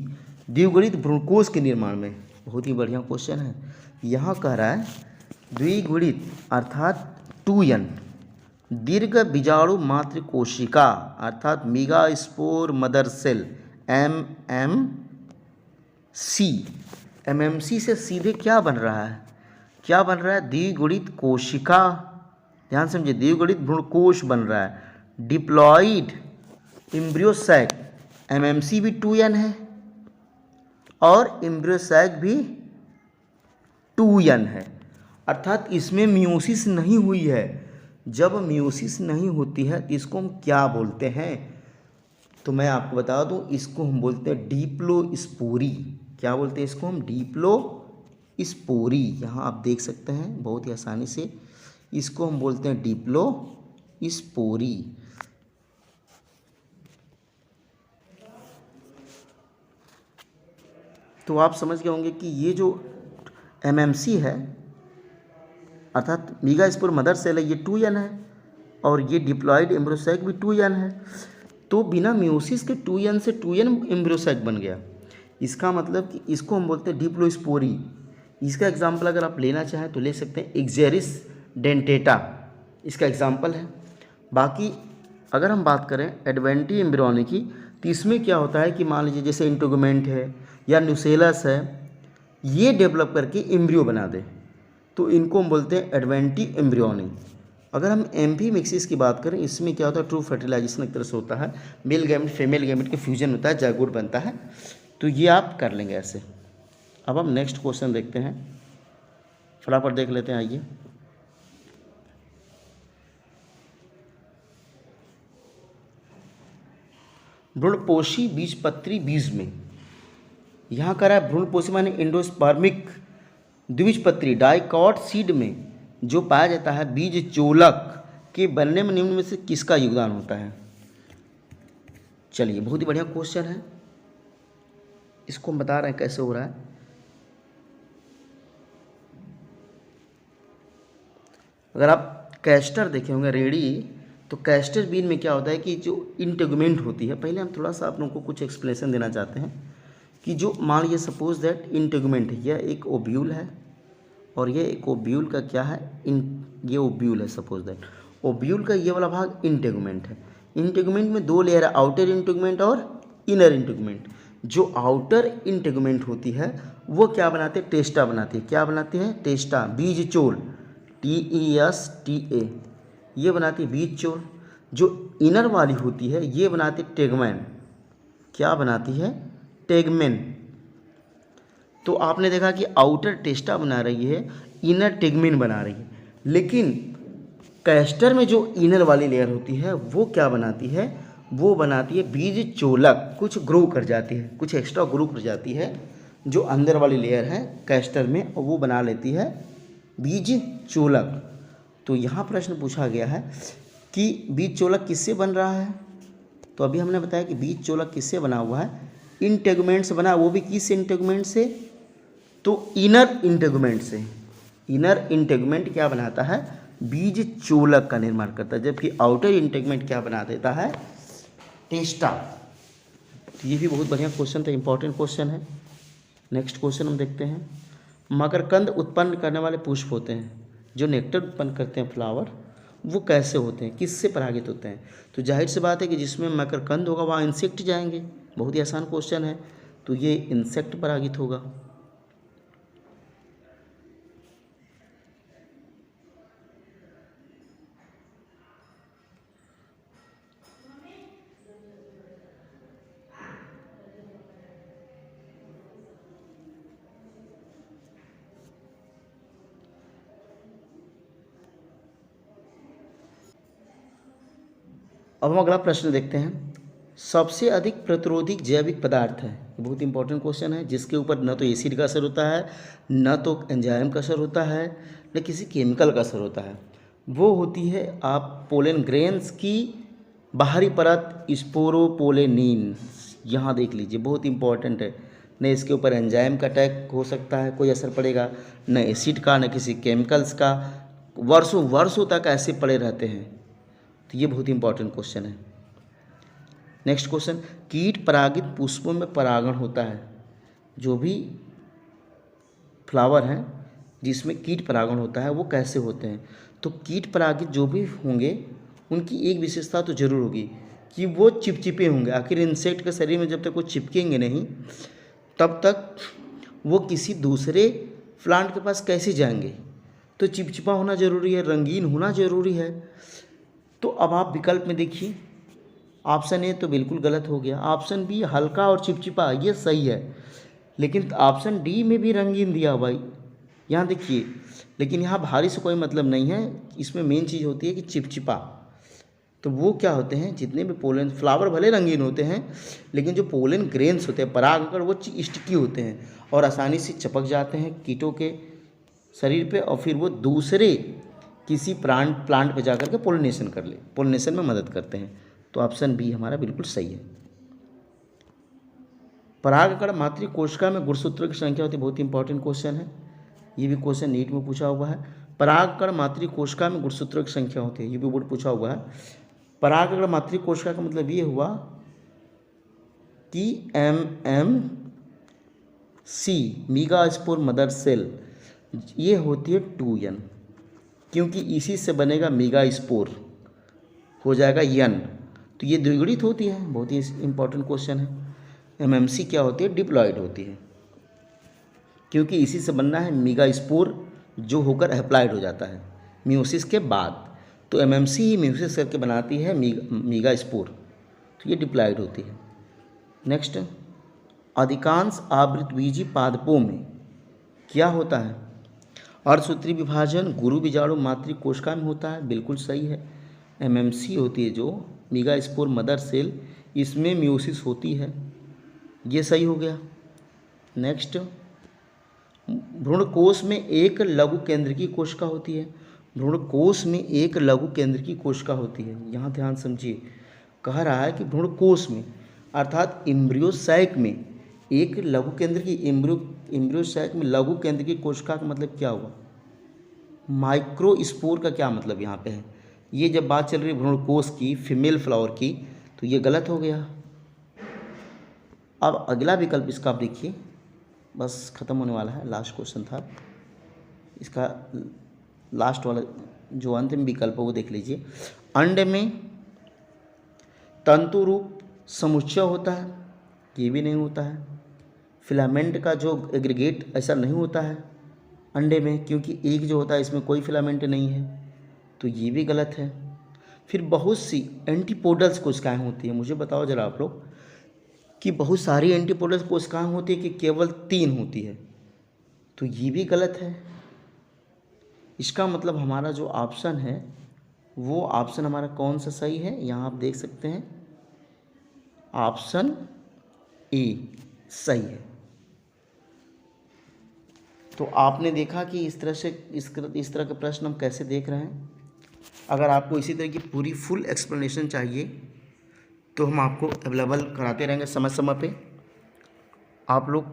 द्विगुणित भ्रूणकोश के निर्माण में। बहुत ही बढ़िया क्वेश्चन है। यहाँ कह रहा है द्विगुणित अर्थात 2n दीर्घ बीजाणु मातृ कोशिका अर्थात megaspore mother cell MMC से सीधे क्या बन रहा है? क्या बन रहा है? द्विगुणित कोशिका। ध्यान समझिए, द्विगुणित भ्रूणकोश बन रहा है। डिप्लॉइड एम्ब्रियोसैक, MMC भी 2n है और एम्ब्रियोसैक भी 2n है, अर्थात इसमें मियोसिस नहीं हुई है। जब मियोसिस नहीं होती है तो इसको हम क्या बोलते हैं? तो मैं आपको बता दूं, इसको हम बोलते हैं डिप्लोस्पोरी। क्या बोलते हैं इसको हम? डिप्लोस्पोरी। यहाँ आप देख सकते हैं बहुत ही आसानी से, इसको हम बोलते हैं डिप्लोस्पोरी। तो आप समझ गए होंगे कि ये जो MMC है अर्थात मेगा स्पोर मदर सेल है, ये 2n है और ये डिप्लॉइड एम्ब्रियोसैक भी 2n है। तो बिना मियोसिस के 2n से 2n एम्ब्रियोसैक बन गया। इसका मतलब कि इसको हम बोलते हैं डिप्लोस्पोरी। इसका एग्जाम्पल अगर आप लेना चाहें तो ले सकते हैं, एक्जेरिस डेंटेटा इसका एग्जाम्पल है। बाकी अगर हम बात करें एडवेंटी एम्ब्रियोनी की, तो इसमें क्या होता है कि मान लीजिए जैसे इंटेगुमेंट है या न्यूसेलस है, ये डेवलप करके एम्ब्रियो बना दे, तो इनको हम बोलते हैं एडवेंटी एम्ब्रियोनी। अगर हम एम्फी मिक्सिस की बात करें, इसमें क्या होता है? ट्रू फर्टिलाइजेशन एक तरह से होता है, मेल गैमेट फीमेल गैमेट के फ्यूजन होता है, जायगोट बनता है। तो ये आप कर लेंगे ऐसे। अब हम नेक्स्ट क्वेश्चन देखते हैं, फटाफट देख लेते हैं, आइए। भ्रूणपोषी बीजपत्री बीज में, यहाँ कह रहा है भ्रूणपोषी माने एंडोस्पर्मिक द्विबीजपत्री डाइकॉट सीड में जो पाया जाता है, बीज चोलक के बनने में निम्न में से किसका योगदान होता है? चलिए, बहुत ही बढ़िया क्वेश्चन है, इसको हम बता रहे हैं कैसे हो रहा है। अगर आप कैस्टर देखे होंगे रेडी, तो कैस्टर बीन में क्या होता है कि जो इंटेगुमेंट होती है, पहले हम थोड़ा सा आप लोगों को कुछ एक्सप्लेनेशन देना चाहते हैं कि जो मान लीजिए सपोज दैट इंटेगुमेंट है, यह एक ओब्यूल है और ये एक ओब्यूल का क्या है? ये ओब्यूल है। सपोज दैट ओब्यूल का ये वाला भाग इंटेगुमेंट है। इंटेगुमेंट में दो लेयर है, आउटर इंटेगुमेंट और इनर इंटेगुमेंट। जो आउटर इंटेगुमेंट होती है वो क्या बनाते हैं? टेस्टा बनाती है। क्या बनाती है? टेस्टा, बीज चोल, TESTA, ये बनाती है बीज चोल। जो इनर वाली होती है ये बनाती है टेगमेन। क्या बनाती है? टेगमेन। तो आपने देखा कि आउटर टेस्टा बना रही है, इनर टेगमेन बना रही है, लेकिन कैस्टर में जो इनर वाली लेयर होती है वो क्या बनाती है? वो बनाती है बीज चोलक। कुछ ग्रो कर जाती है, कुछ एक्स्ट्रा ग्रो कर जाती है जो अंदर वाली लेयर है कैस्टर में, और वो बना लेती है बीज चोलक। तो यहाँ प्रश्न पूछा गया है कि बीज चोलक किससे बन रहा है? तो अभी हमने बताया कि बीज चोलक किससे बना हुआ है? इंटेगुमेंट से बना, वो भी किस इंटेगुमेंट से? तो इनर इंटेगुमेंट से। इनर इंटेगुमेंट क्या बनाता है? बीज चोलक का निर्माण करता है, जबकि आउटर इंटेगुमेंट क्या बना देता है? टेस्टा। तो ये भी बहुत बढ़िया क्वेश्चन था, इंपॉर्टेंट क्वेश्चन है। नेक्स्ट क्वेश्चन हम देखते हैं। मकरकंद उत्पन्न करने वाले पुष्प होते हैं, जो नेक्टर उत्पन्न करते हैं, फ्लावर, वो कैसे होते हैं? किससे परागित होते हैं? तो जाहिर सी बात है कि जिसमें मकरकंद होगा वहाँ इंसेक्ट जाएंगे। बहुत ही आसान क्वेश्चन है, तो ये इंसेक्ट परागित होगा। अब हम अगला प्रश्न देखते हैं। सबसे अधिक प्रतिरोधी जैविक पदार्थ है, बहुत इंपॉर्टेंट क्वेश्चन है, जिसके ऊपर न तो एसिड का असर होता है, न तो एंजाइम का असर होता है, न किसी केमिकल का असर होता है। वो होती है आप पोलन ग्रेन्स की बाहरी परत स्पोरोपोलेनिन। यहाँ देख लीजिए, बहुत इंपॉर्टेंट है। न इसके ऊपर एंजाइम का अटैक हो सकता है, कोई असर पड़ेगा, न एसिड का, न किसी केमिकल्स का। वर्षों वर्षों तक ऐसे पड़े रहते हैं। तो ये बहुत इंपॉर्टेंट क्वेश्चन है। नेक्स्ट क्वेश्चन, कीट परागित पुष्पों में परागण होता है। जो भी फ्लावर हैं जिसमें कीट परागण होता है वो कैसे होते हैं? तो कीट परागित जो भी होंगे उनकी एक विशेषता तो जरूर होगी कि वो चिपचिपे होंगे। आखिर इंसेक्ट के शरीर में जब तक वो चिपकेंगे नहीं तब तक वो किसी दूसरे प्लांट के पास कैसे जाएंगे? तो चिपचिपा होना जरूरी है, रंगीन होना जरूरी है। तो अब आप विकल्प में देखिए, ऑप्शन ए तो बिल्कुल गलत हो गया, ऑप्शन बी हल्का और चिपचिपा ये सही है, लेकिन ऑप्शन डी में भी रंगीन दिया भाई। यहाँ देखिए, लेकिन यहाँ भारी से कोई मतलब नहीं है, इसमें मेन चीज़ होती है कि चिपचिपा। तो वो क्या होते हैं, जितने भी पोलन फ्लावर भले रंगीन होते हैं लेकिन जो पोलन ग्रेन्स होते हैं परागकण वो स्टिकी होते हैं और आसानी से चिपक जाते हैं कीटों के शरीर पे, और फिर वो दूसरे किसी प्लांट पे जाकर के पोलिनेशन में मदद करते हैं। तो ऑप्शन बी हमारा बिल्कुल सही है। परागकण मातृ कोशिका में गुणसूत्रों की संख्या होती है, बहुत इंपॉर्टेंट क्वेश्चन है, ये भी क्वेश्चन नीट में पूछा हुआ है। परागकण मातृ कोशिका में गुणसूत्रों की संख्या होती है, ये भी बोर्ड पूछा हुआ है। परागकण मातृ कोशिका का मतलब ये हुआ कि MMC मीगास्पोर मदर सेल ये होती है 2N, क्योंकि इसी से बनेगा मीगास्पोर, हो जाएगा N, तो ये द्विगुणित होती है। बहुत ही इंपॉर्टेंट क्वेश्चन है। MMC क्या होती है? डिप्लॉयड होती है, क्योंकि इसी से बनना है मीगास्पोर जो होकर हैप्लॉयड हो जाता है मियोसिस के बाद। तो MMC ही मियोसिस करके बनाती है मीगास्पोर, तो ये डिप्लॉयड होती है। नेक्स्ट, अधिकांश आवृतबीजी पादपों में क्या होता है? अर्धसूत्री विभाजन गुरु बीजाणु मातृ कोशिका में होता है, बिल्कुल सही है। MMC होती है जो मीगास्पोर मदर सेल, इसमें मियोसिस होती है, ये सही हो गया। नेक्स्ट, भ्रूणकोश में एक लघु केंद्रकी कोशिका होती है। भ्रूणकोश में एक लघु केंद्रकी कोशिका होती है, यहाँ ध्यान समझिए, कह रहा है कि भ्रूणकोश में अर्थात एम्ब्रियोसैक में एक लघु केंद्रकी, एम्ब्रियोसैक में लघु केंद्रकी कोशिका का मतलब क्या हुआ? माइक्रोस्पोर का क्या मतलब यहाँ पे है? ये जब बात चल रही है भ्रूणकोश की, फीमेल फ्लावर की, तो ये गलत हो गया। अब अगला विकल्प इसका आप देखिए, बस ख़त्म होने वाला है, लास्ट क्वेश्चन था इसका, लास्ट वाला जो अंतिम विकल्प है वो देख लीजिए। अंडे में तंतु रूप समुच्चय होता है, ये भी नहीं होता है। फिलामेंट का जो एग्रीगेट ऐसा नहीं होता है अंडे में, क्योंकि एक जो होता है इसमें कोई फिलामेंट नहीं है, तो ये भी गलत है। फिर बहुत सी एंटीपोडल्स कोशिकाएं होती हैं, मुझे बताओ जरा आप लोग कि बहुत सारी एंटीपोडल्स कोशिकाएं होती है कि केवल 3 होती है, तो ये भी गलत है। इसका मतलब हमारा जो ऑप्शन है वो ऑप्शन हमारा कौन सा सही है? यहाँ आप देख सकते हैं, ऑप्शन ए सही है। तो आपने देखा कि इस तरह के प्रश्न हम कैसे देख रहे हैं। अगर आपको इसी तरह की पूरी फुल एक्सप्लेनेशन चाहिए तो हम आपको अवेलेबल कराते रहेंगे समय समय पे। आप लोग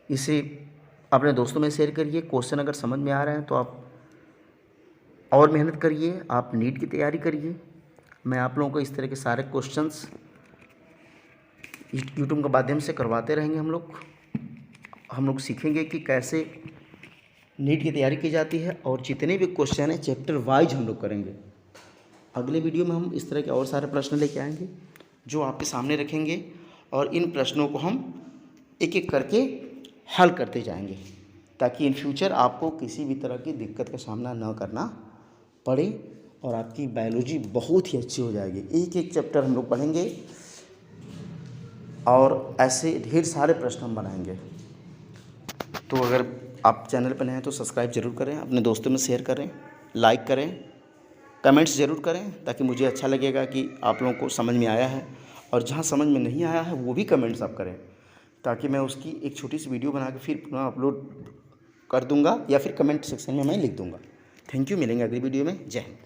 इसे अपने दोस्तों में शेयर करिए। क्वेश्चन अगर समझ में आ रहे हैं तो आप और मेहनत करिए, आप नीट की तैयारी करिए। मैं आप लोगों को इस तरह के सारे क्वेश्चंस यूट्यूब के माध्यम से करवाते रहेंगे। हम लोग सीखेंगे कि कैसे नीट की तैयारी की जाती है, और जितने भी क्वेश्चन हैं चैप्टर वाइज हम लोग करेंगे। अगले वीडियो में हम इस तरह के और सारे प्रश्न लेके आएंगे जो आपके सामने रखेंगे, और इन प्रश्नों को हम एक एक करके हल करते जाएंगे, ताकि इन फ्यूचर आपको किसी भी तरह की दिक्कत का सामना न करना पड़े और आपकी बायोलॉजी बहुत ही अच्छी हो जाएगी। एक एक चैप्टर हम लोग पढ़ेंगे और ऐसे ढेर सारे प्रश्न हम बनाएंगे। तो अगर आप चैनल पर नए हैं तो सब्सक्राइब जरूर करें, अपने दोस्तों में शेयर करें, लाइक करें, कमेंट्स ज़रूर करें ताकि मुझे अच्छा लगेगा कि आप लोगों को समझ में आया है, और जहाँ समझ में नहीं आया है वो भी कमेंट्स आप करें ताकि मैं उसकी एक छोटी सी वीडियो बना के फिर पुनः अपलोड कर दूंगा या फिर कमेंट सेक्शन में मैं लिख दूंगा। थैंक यू, मिलेंगे अगली वीडियो में। जय हिंद।